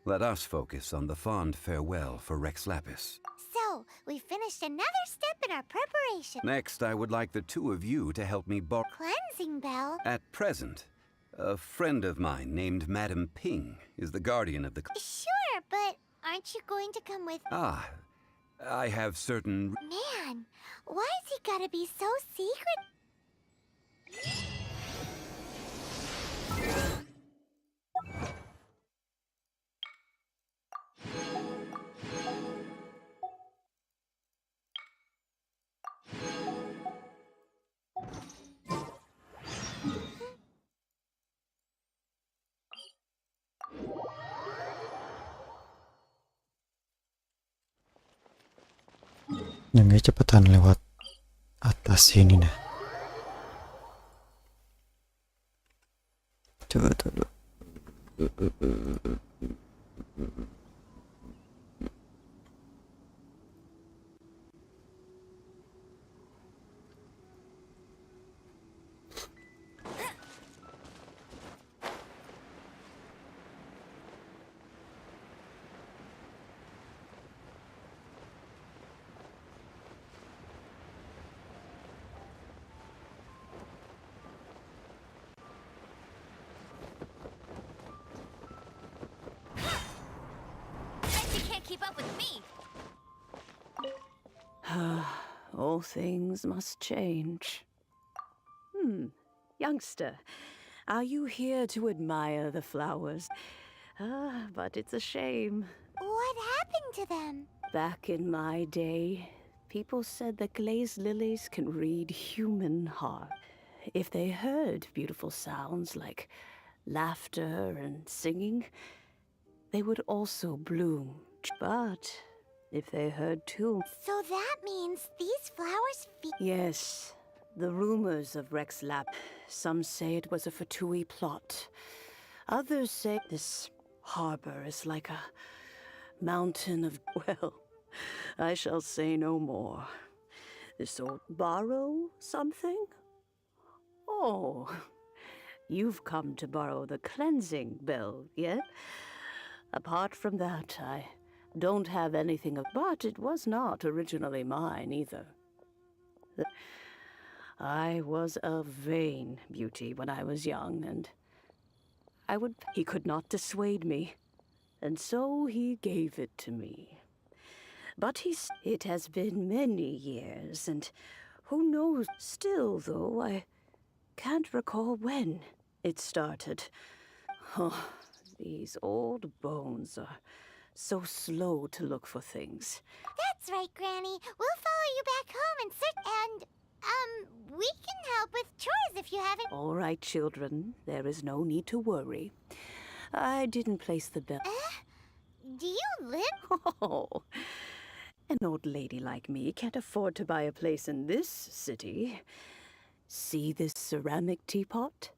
Let us focus on the fond farewell for Rex Lapis. So, we finished another step in our preparation. Next, I would like the two of you to help me borrow... Cleansing bell? At present, a friend of mine named Madame Ping is the guardian of the... Sure, but aren't you going to come with... Ah, I have certain... Man, why's he gotta be so secret? Yang cepetan lewat atas sini dah. Coba. Keep up with me. All things must change. Youngster, are you here to admire the flowers? But it's a shame. What happened to them? Back in my day, people said that glazed lilies can read human heart. If they heard beautiful sounds like laughter and singing, they would also bloom. But if they heard too... So that means these flowers Yes, the rumors of Rex Lap. Some say it was a Fatui plot. Others say this harbor is like a mountain of... Well, I shall say no more. This old borrow something? Oh, you've come to borrow the cleansing bell, yet? Apart from that, I don't have anything of... But it was not originally mine, either. I was a vain beauty when I was young, and He could not dissuade me, and so he gave it to me. But it has been many years, and who knows... Still, though, I can't recall when it started. Oh, these old bones are so slow to look for things. That's right, Granny. We'll follow you back home and we can help with chores if you haven't... All right, children. There is no need to worry. I didn't place the bell. Do you live... Oh, an old lady like me can't afford to buy a place in this city. See this ceramic teapot?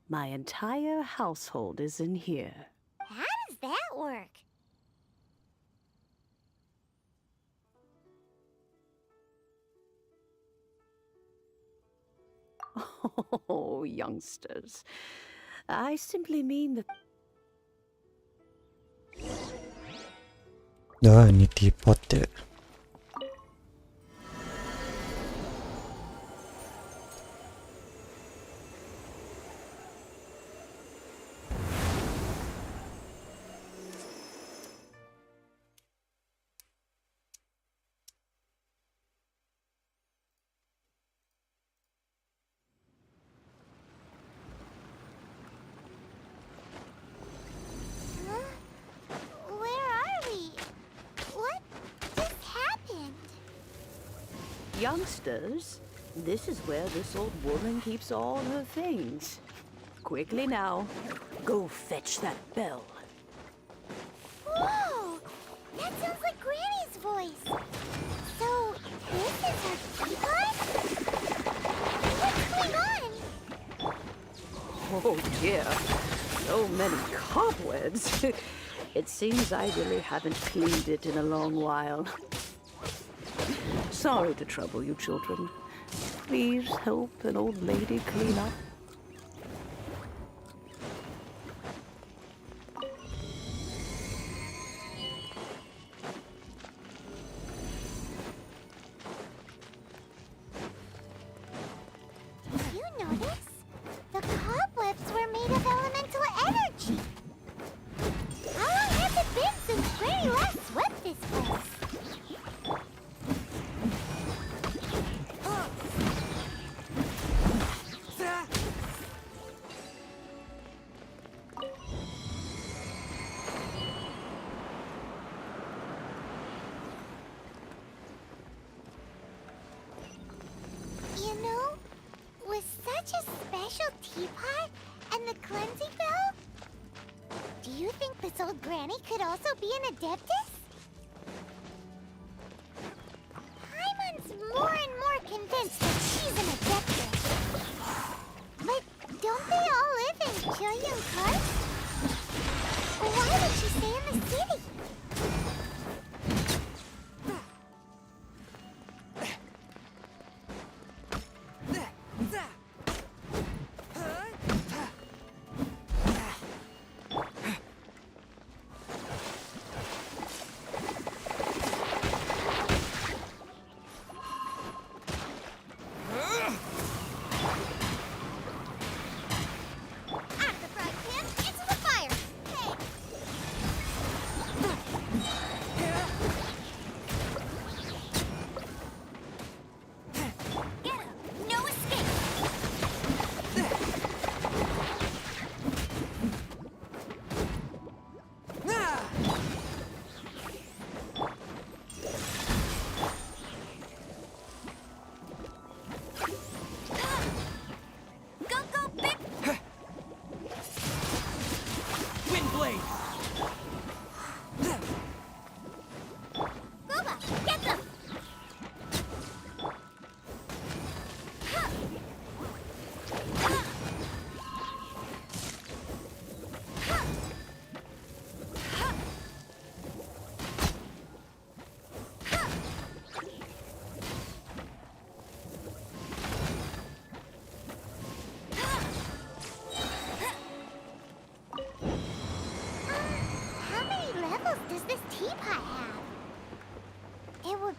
My entire household is in here. How does that work? Oh, youngsters. I simply mean that... Ini teapot ya. Youngsters, this is where this old woman keeps all her things. Quickly now, go fetch that bell. Whoa! That sounds like Granny's voice. So, this is her teapot? What's going on? Oh dear, so many cobwebs. It seems I really haven't cleaned it in a long while. Sorry to trouble you, children. Please help an old lady clean up. cleansing bell? Do you think this old granny could also be an adeptus? Paimon's more and more convinced that she's an adeptus. But don't they all live in Chilean Park? Why would she stay in the city?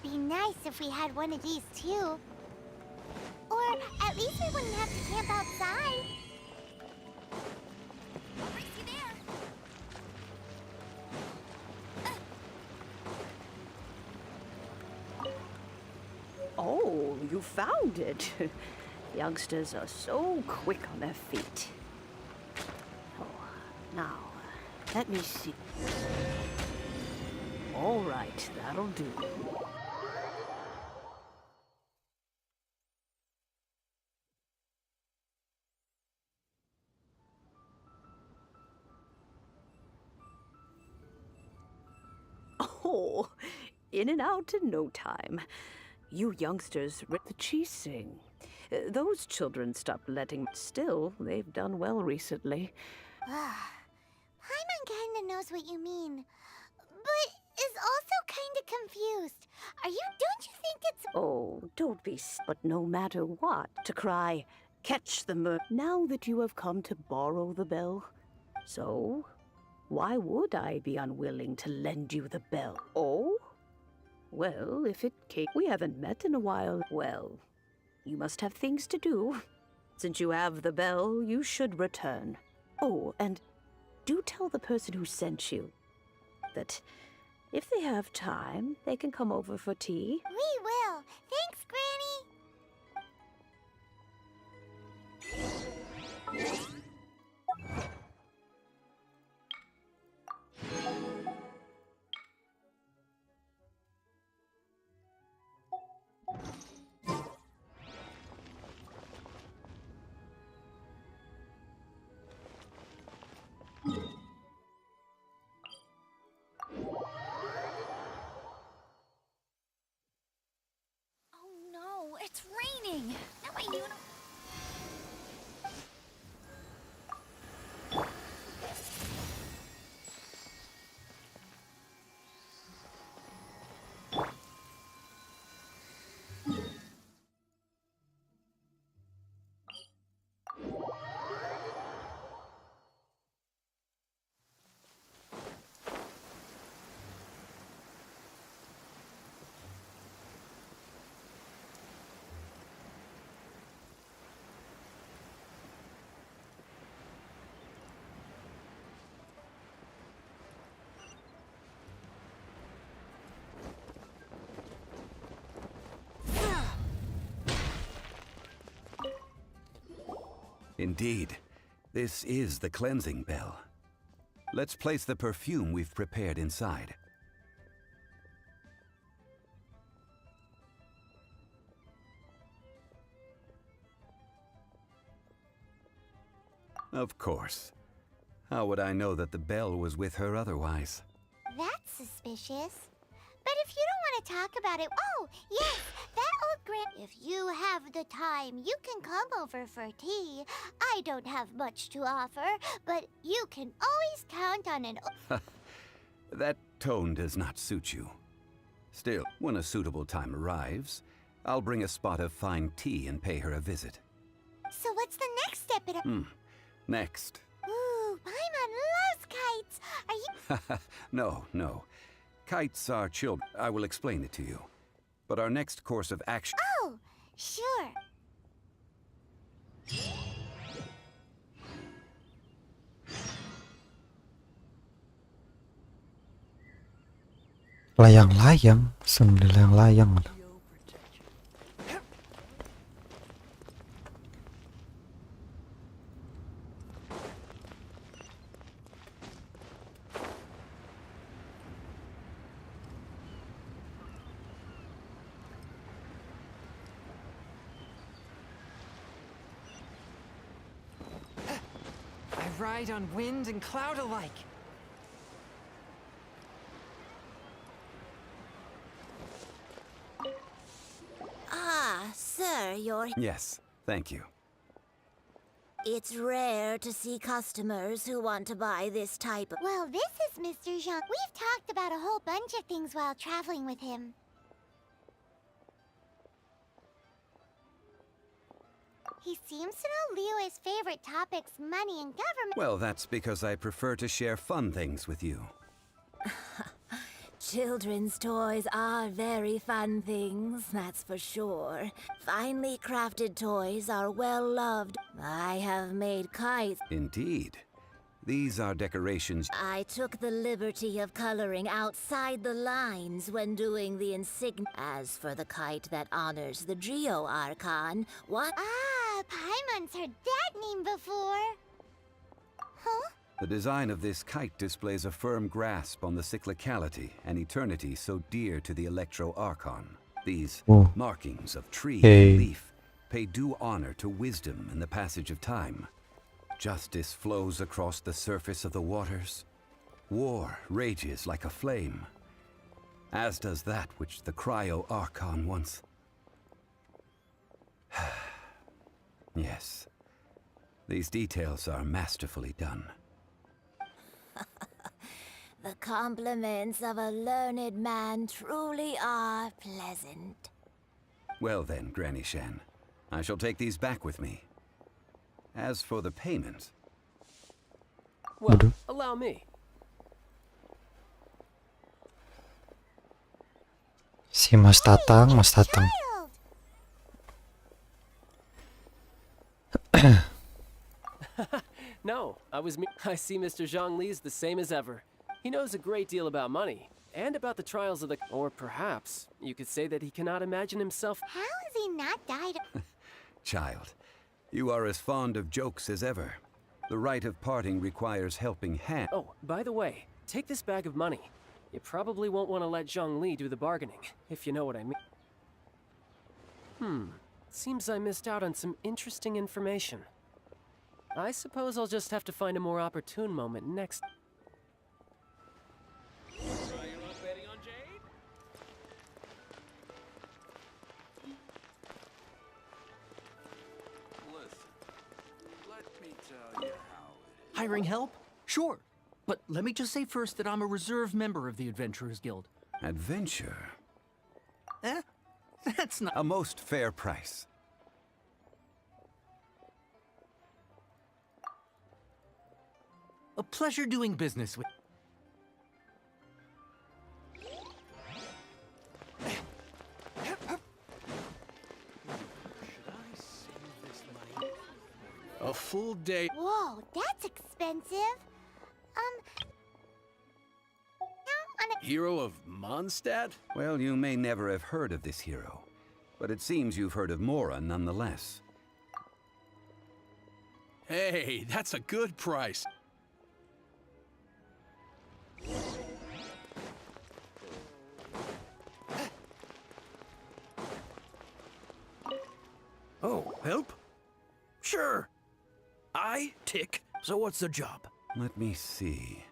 Be nice if we had one of these too. Or at least we wouldn't have to camp outside. I'll race you there. Oh, you found it. Youngsters are so quick on their feet. Oh, now, let me see. All right, that'll do. Oh, in and out in no time. You youngsters rip the cheese sing. Those children stopped letting. Still, they've done well recently. Paimon kinda knows what you mean, but is also kinda confused. Don't you think it's... Oh, don't be but no matter what, to cry, catch the now that you have come to borrow the bell. So, why would I be unwilling to lend you the bell? Oh? Well, if it came... We haven't met in a while. Well, you must have things to do. Since you have the bell, you should return. Oh, and do tell the person who sent you that if they have time, they can come over for tea. We will. Thanks, Granny. Oh no, it's raining. Now my uniform. Indeed, this is the cleansing bell. Let's place the perfume we've prepared inside. Of course. How would I know that the bell was with her otherwise? That's suspicious. But if you don't want to talk about it... Oh, yes, that old If you have the time, you can come over for tea. I don't have much to offer, but you can always count on an... That tone does not suit you. Still, when a suitable time arrives, I'll bring a spot of fine tea and pay her a visit. So what's the next step in... Next. Ooh, Paimon loves kites. Are you... No. Kites are children. I will explain it to you. But our next course of action... Oh, sure. Layang-layang, sembeli layang-layang. I ride on wind and cloud alike. Ah, sir, you're... Yes, thank you. It's rare to see customers who want to buy this type of... Well, this is Mr. Zhang. We've talked about a whole bunch of things while traveling with him. He seems to know Liyue's favorite topics, money and government. Well, that's because I prefer to share fun things with you. Children's toys are very fun things, that's for sure. Finely crafted toys are well loved. I have made kites. Indeed. These are decorations. I took the liberty of coloring outside the lines when doing the insignia. As for the kite that honors the Geo Archon, what? Ah, Paimon's heard that name before. Huh? The design of this kite displays a firm grasp on the cyclicality and eternity so dear to the Electro Archon. These markings of tree and leaf pay due honor to wisdom in the passage of time. Justice flows across the surface of the waters. War rages like a flame, as does that which the Cryo Archon once... Yes, these details are masterfully done. The compliments of a learned man truly are pleasant. Well then, Granny Shan, I shall take these back with me. As for the payment... Well, allow me. Si Mas Tatang. No, I see Mr. Zhang Li's the same as ever. He knows a great deal about money, and about the trials of the... Or perhaps, you could say that he cannot imagine himself... How has he not died? Child, you are as fond of jokes as ever. The rite of parting requires helping hand. Oh, by the way, take this bag of money. You probably won't want to let Zhang Li do the bargaining, if you know what I mean. Seems I missed out on some interesting information. I suppose I'll just have to find a more opportune moment next. Hiring help? Sure. But let me just say first that I'm a reserve member of the Adventurers Guild. Adventure? That's not... A most fair price. A pleasure doing business with... A full day. Whoa, that's expensive. Hero of Mondstadt? Well, you may never have heard of this hero, but it seems you've heard of Mora nonetheless. Hey, that's a good price. Oh, help? Sure. I tick. So what's the job? Let me see.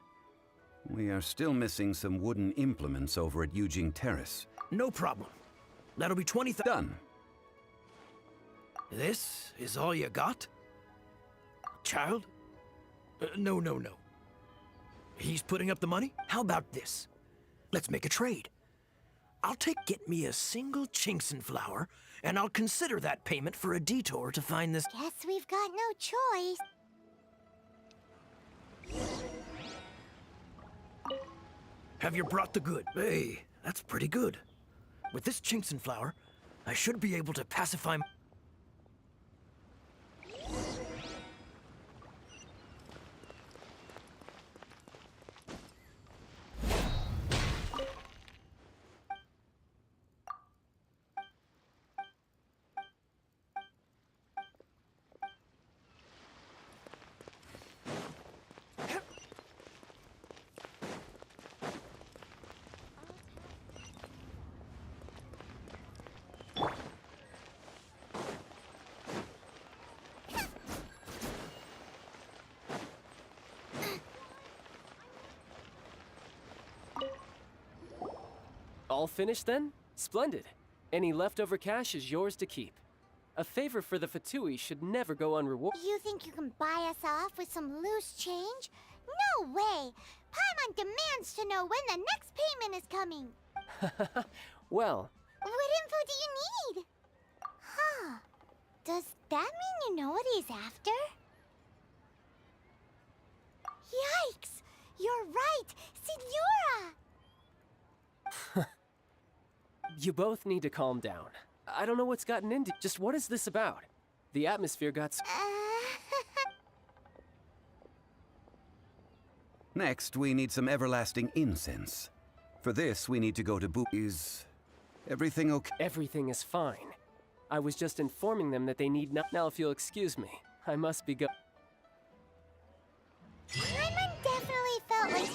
We are still missing some wooden implements over at Yujing Terrace. No problem. That'll be 20. Done. This is all you got? Child? No. He's putting up the money? How about this? Let's make a trade. Get me a single Chinkson flower, and I'll consider that payment for a detour to find this. Guess we've got no choice. Have you brought the good? Hey, that's pretty good. With this Chinkson flower, I should be able to pacify. All finished then? Splendid. Any leftover cash is yours to keep. A favor for the Fatui should never go unrewarded. You think you can buy us off with some loose change? No way! Paimon demands to know when the next payment is coming. Well, What info do you need? Huh. Does that mean you know what he's after? Yikes! You're right! Signora! you both need to calm down. I don't know what's gotten into. Just what is this about? The atmosphere got. Next, we need some everlasting incense. For this, we need to go to Is everything okay? Everything is fine. I was just informing them that they need not. Now, if you'll excuse me, I must be go. Paimon definitely felt like.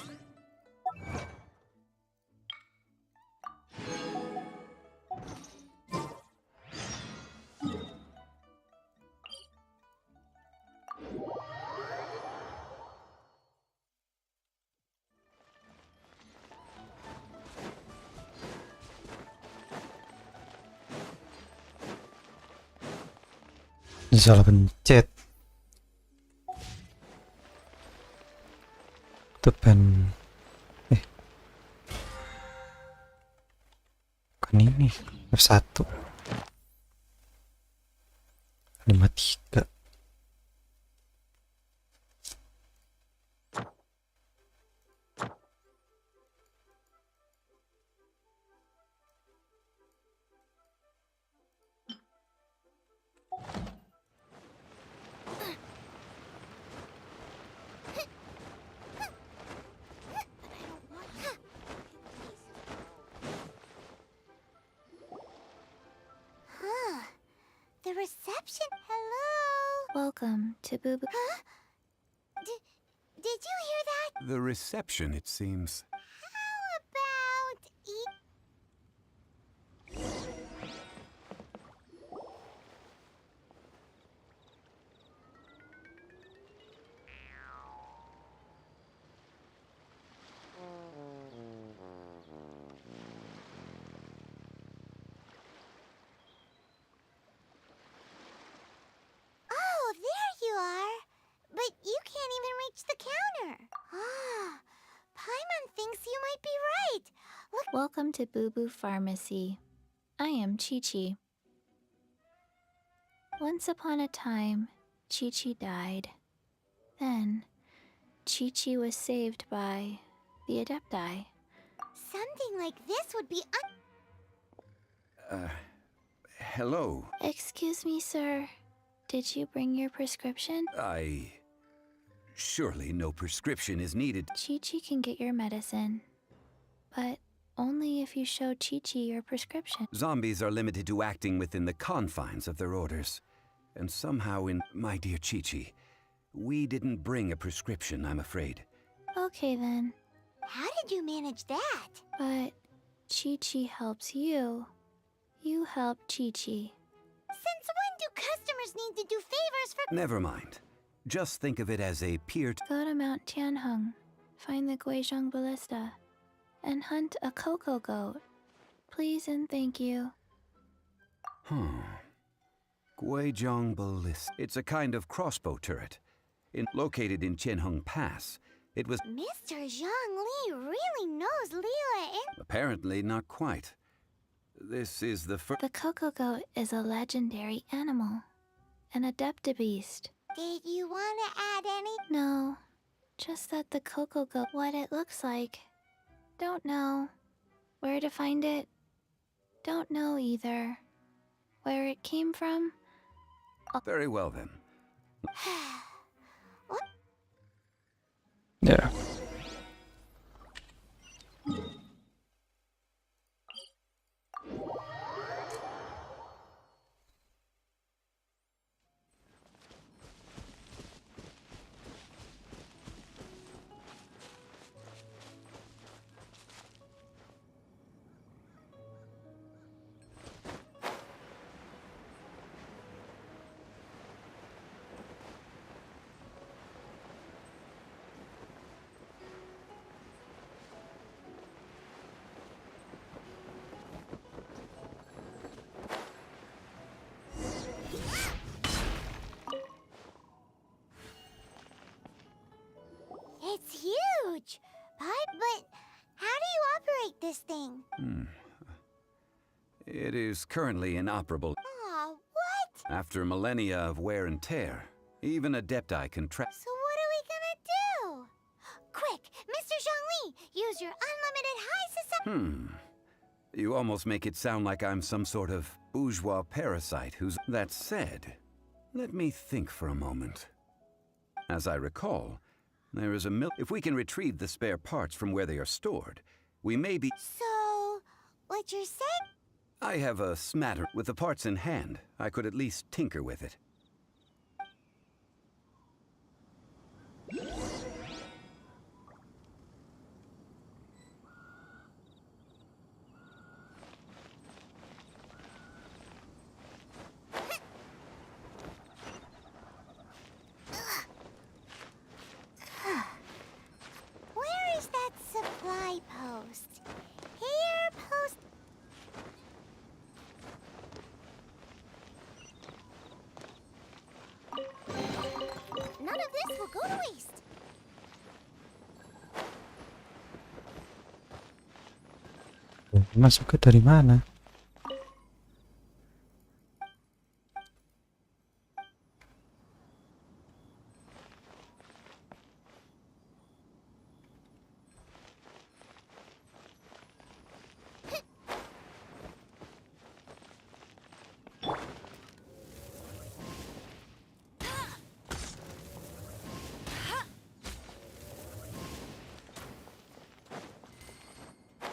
Salah pencet. Depan. Bukan ini. F1. 53. The reception. Hello? Welcome to Boo Boo. Huh? Did you hear that? The reception, it seems. How about Oh, there you are. But you can't even reach the counter. Ah, Paimon thinks you might be right. Look. Welcome to Boo Boo Pharmacy. I am Chi-Chi. Once upon a time, Chi-Chi died. Then, Chi-Chi was saved by the Adepti. Something like this would be Hello. Excuse me, sir. Did you bring your prescription? Surely no prescription is needed. Chi-Chi can get your medicine, but only if you show Chi-Chi your prescription. Zombies are limited to acting within the confines of their orders. And somehow my dear Chi-Chi, we didn't bring a prescription, I'm afraid. Okay then. How did you manage that? But Chi-Chi helps you. You help Chi-Chi. Since when do customers need to do favors for... Never mind. Just think of it as a peer. Go to Mount Tianheng, find the Guizhong Ballista, and hunt a cocoa goat. Please and thank you. Guizhong Ballista. It's a kind of crossbow turret. Located in Tianheng Pass. It was. Mr. Zhang Li really knows Liyue and... Apparently not quite. This is the first. The cocoa goat is a legendary animal. An adeptabeast. Did you want to add any? No. Just that the cocoa goat... What it looks like. Don't know. Where to find it? Don't know either. Where it came from? Very well then. Yeah. It's huge! But how do you operate this thing? It is currently inoperable. Aw, what? After millennia of wear and tear, even Adepti can track. So what are we gonna do? Quick, Mr. Zhangli, use your unlimited high society... You almost make it sound like I'm some sort of bourgeois parasite who's... That said, let me think for a moment. As I recall, there is a if we can retrieve the spare parts from where they are stored, we may be... So, what you're saying? I have a smatter. With the parts in hand, I could at least tinker with it. Where is that supply post? Here, post... None of this will go to waste. Masuknya dari mana?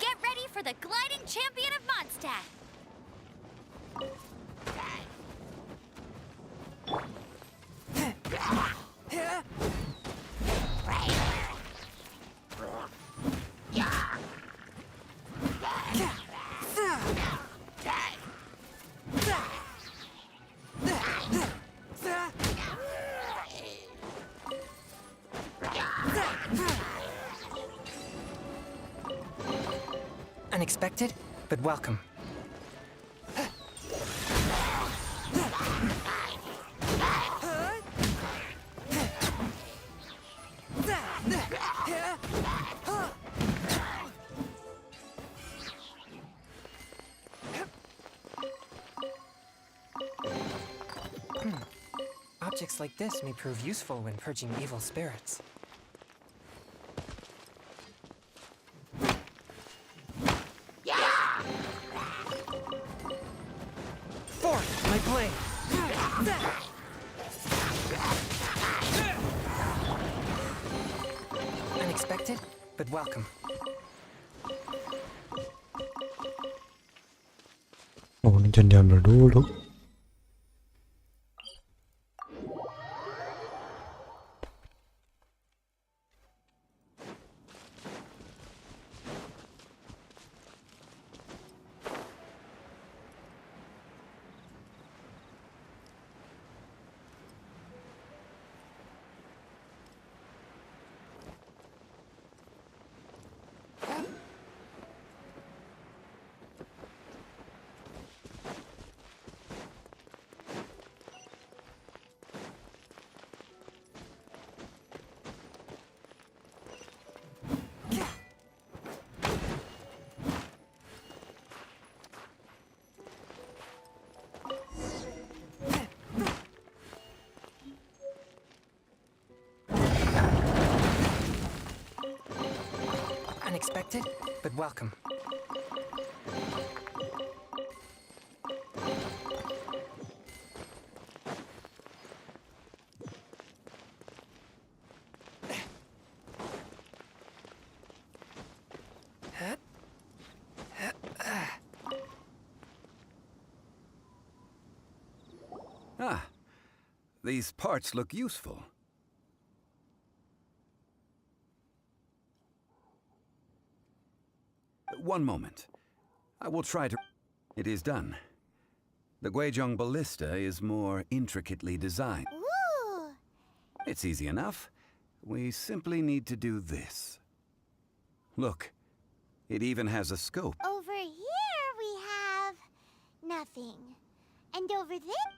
Get ready for the gliding champion of Mondstadt! Unexpected, but welcome. Objects like this may prove useful when purging evil spirits. Forth, my blade! Unexpected, but welcome. Oh, ini jangan diambil dulu. Unexpected, but welcome. Ah, these parts look useful. One moment. I will try to... It is done. The Guizhong ballista is more intricately designed. Ooh! It's easy enough. We simply need to do this. Look, it even has a scope. Over here we have nothing. And over there...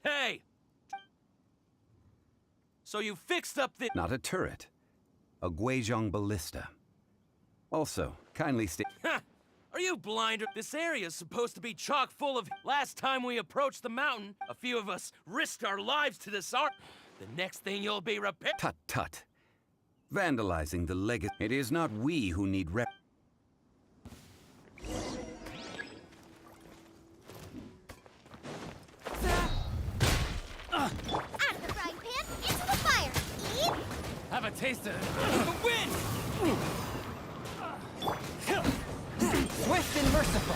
Hey! So you fixed up the... Not a turret. A Guizhong ballista. Also, kindly stay... Are you blind? This area's supposed to be chock full of... Last time we approached the mountain, a few of us risked our lives to disarm... The next thing you'll be repair... Tut tut. Vandalizing the legacy. It is not we who need rep... Out of the frying pan, into the fire! Eat! Have a taste of the wind! Swift and merciful.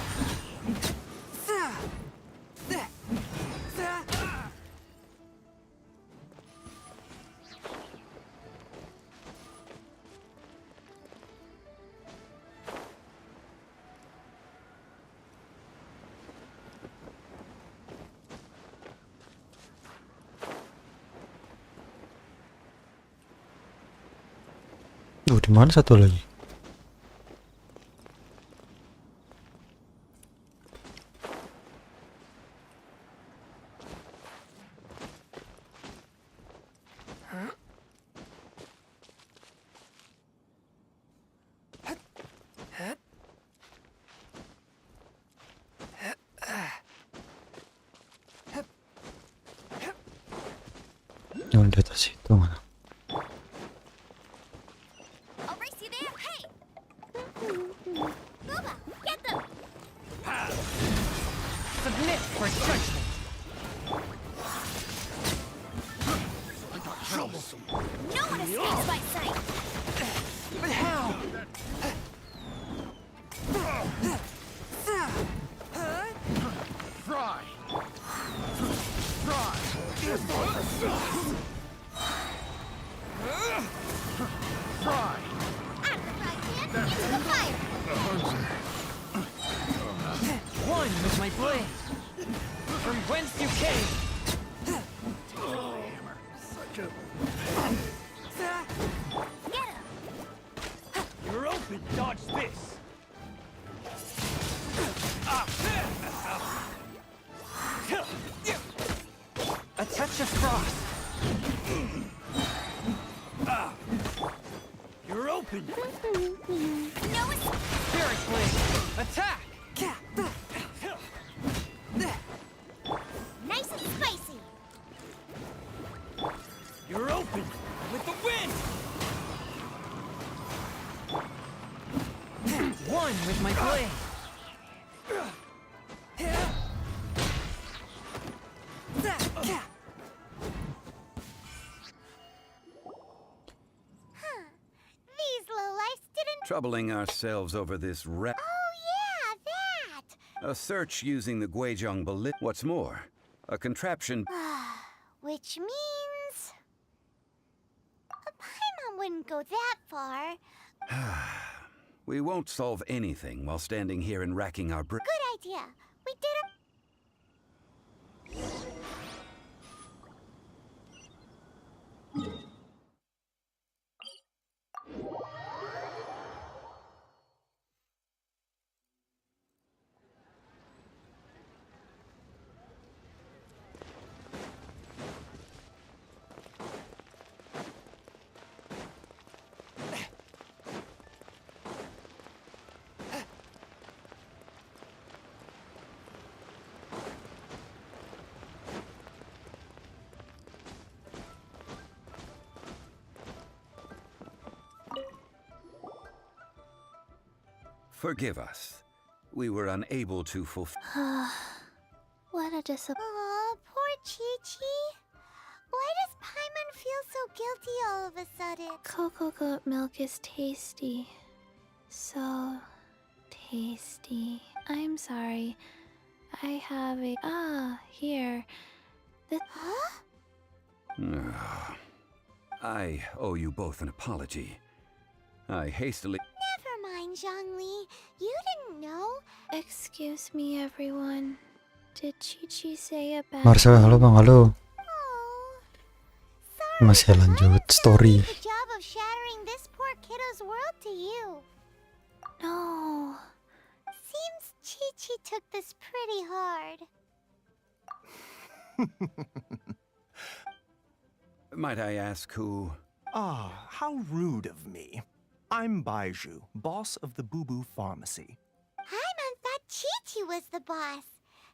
Di mana satu lagi? Yang di atas itu mana? I'll race you there. Hey! Booba, get them! Submit for judgment. No one escapes my sight! But how? Fry! Fry! Fry! Out of the frying pan, into the fire! One with my blade. From whence you came. Get him! You're open! Dodge this! A touch of frost. You're open! No escape! Spirit blade. Attack. Nice and spicy! You're open! With the wind! One with my blade. These lowlifes didn't... Troubling ourselves over this rep... Oh yeah, that! A search using the Guizhong ballista... What's more, a contraption... Which means... Paimon wouldn't go that far. We won't solve anything while standing here and racking our brain. Good idea. We did it. Forgive us. We were unable to fulfill. What a disappointment. Aw, poor Chi-Chi. Why does Paimon feel so guilty all of a sudden? Cocoa goat milk is tasty. So tasty. I'm sorry. I have a... here. Huh? I owe you both an apology. I hastily... Never mind, Zhongli. You didn't know. Excuse me, everyone. Did Chi-Chi say a bad... Marcel, halo bang, halo. Sorry, Masih lanjut story. the job of shattering this poor kiddo's world to you. No. Seems Chi-Chi took this pretty hard. Might I ask who... Ah, how rude of me. I'm Baiju, boss of the Boo Boo Pharmacy. Paimon thought Chi-Chi was the boss.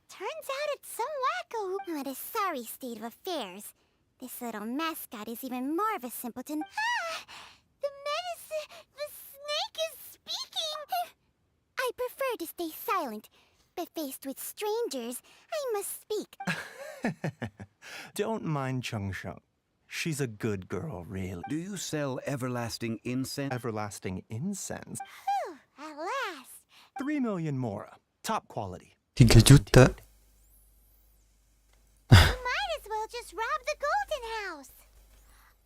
Turns out it's some wacko who... What a sorry state of affairs. This little mascot is even more of a simpleton. The snake is speaking! I prefer to stay silent, but faced with strangers, I must speak. Don't mind Chung Sheng. She's a good girl, really. Do you sell everlasting incense? Everlasting incense? Whew, at last. 3 million mora. Top quality. 3 juta. You might as well just rob the Golden House.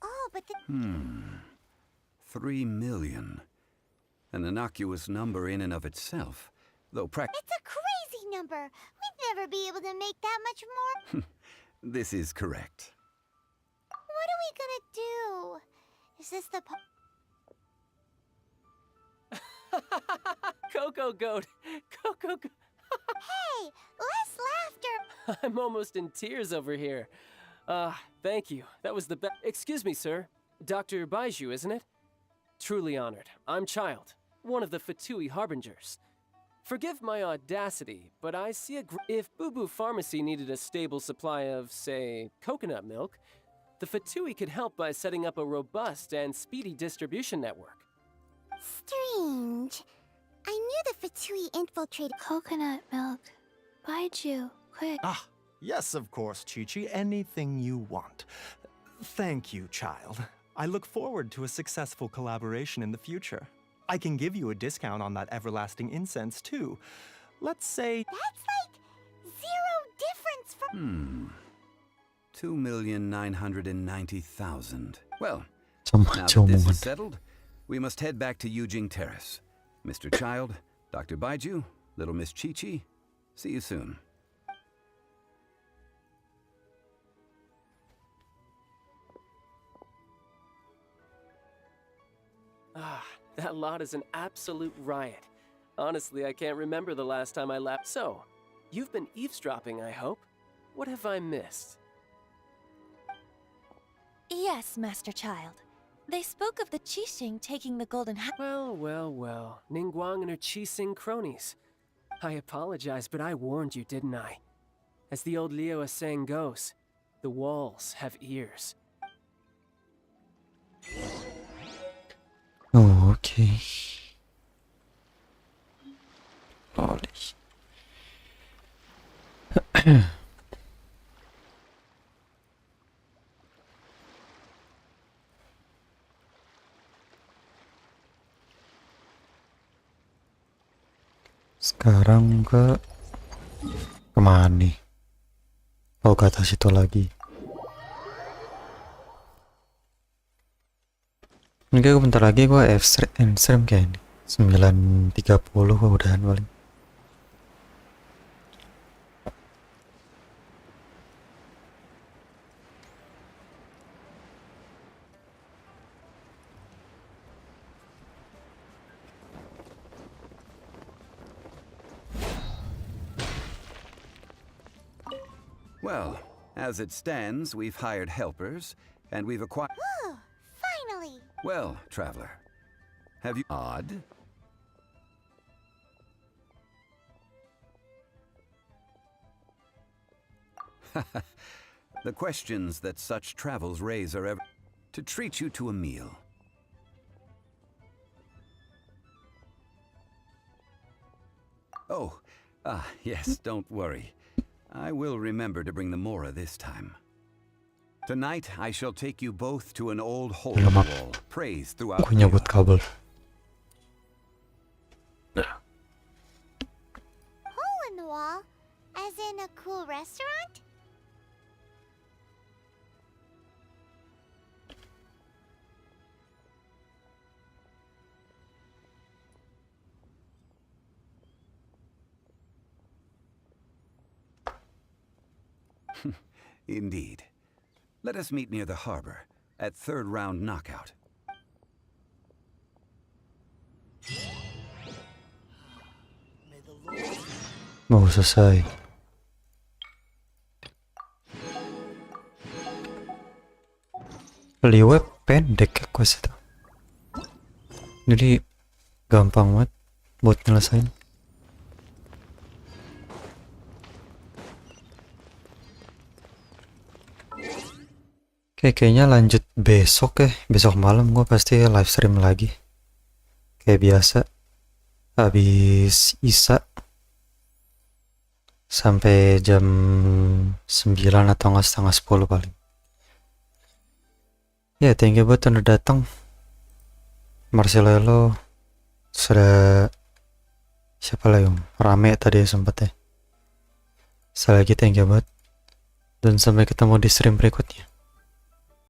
Oh, but the... 3 million. An innocuous number in and of itself, though It's a crazy number. We'd never be able to make that much more. This is correct. What are we gonna do? Is this the... Coco Goat! Coco Goat! Hey, less laughter. I'm almost in tears over here. Thank you. That was the best. Excuse me, sir. Dr. Baiju, isn't it? Truly honored. I'm Child, one of the Fatui Harbingers. Forgive my audacity, but I see if Boo Boo Pharmacy needed a stable supply of, say, coconut milk, the Fatui could help by setting up a robust and speedy distribution network. Strange. I knew the Fatui infiltrated... Coconut milk. Baiju, quick. Ah, yes, of course, Chi-Chi. Anything you want. Thank you, child. I look forward to a successful collaboration in the future. I can give you a discount on that everlasting incense, too. Let's say... That's like 0 difference from... 2,990,000. Well, Sama now aja that this omongan. is settled, we must head back to Yujing Terrace. Mr. Child, Dr. Baiju, little Miss Chi-Chi, see you soon. That lot is an absolute riot. Honestly, I can't remember the last time I laughed. So, you've been eavesdropping, I hope? What have I missed? Yes, Master Child. They spoke of the Qixing taking the golden hat. Well. Ningguang and her Qixing cronies. I apologize, but I warned you, didn't I? As the old Liu saying goes, the walls have ears. Oh, okay. Holy. Sekarang kemana nih? Oh, ke atas itu lagi. Ini kayak bentar lagi gua stream kayak ini 9.30 gua udahan paling. Well, as it stands, we've hired helpers, and we've acquired... Oh, finally! Well, traveler, have you... Odd? The questions that such travels raise are ever... To treat you to a meal. Oh, yes, don't worry. I will remember to bring the Mora this time. Tonight, I shall take you both to an old hole in the wall, praised throughout Aku nyabut kabel. Hole in the wall? As in a cool restaurant? Indeed. Let us meet near the harbor, at third round knockout. Mau selesai. Liwe pendek ya quest itu. Jadi gampang banget buat nyelesain. Kayaknya lanjut besok ya. Besok malam gue pasti live stream lagi. Kayak biasa. Habis Isa. Sampai jam 9 atau nggak setengah 10 paling. Ya, thank you buat udah datang. Marcelo sudah siapa lagi rame tadi sempet ya. Sekali lagi thank you buat. Dan sampai ketemu di stream berikutnya.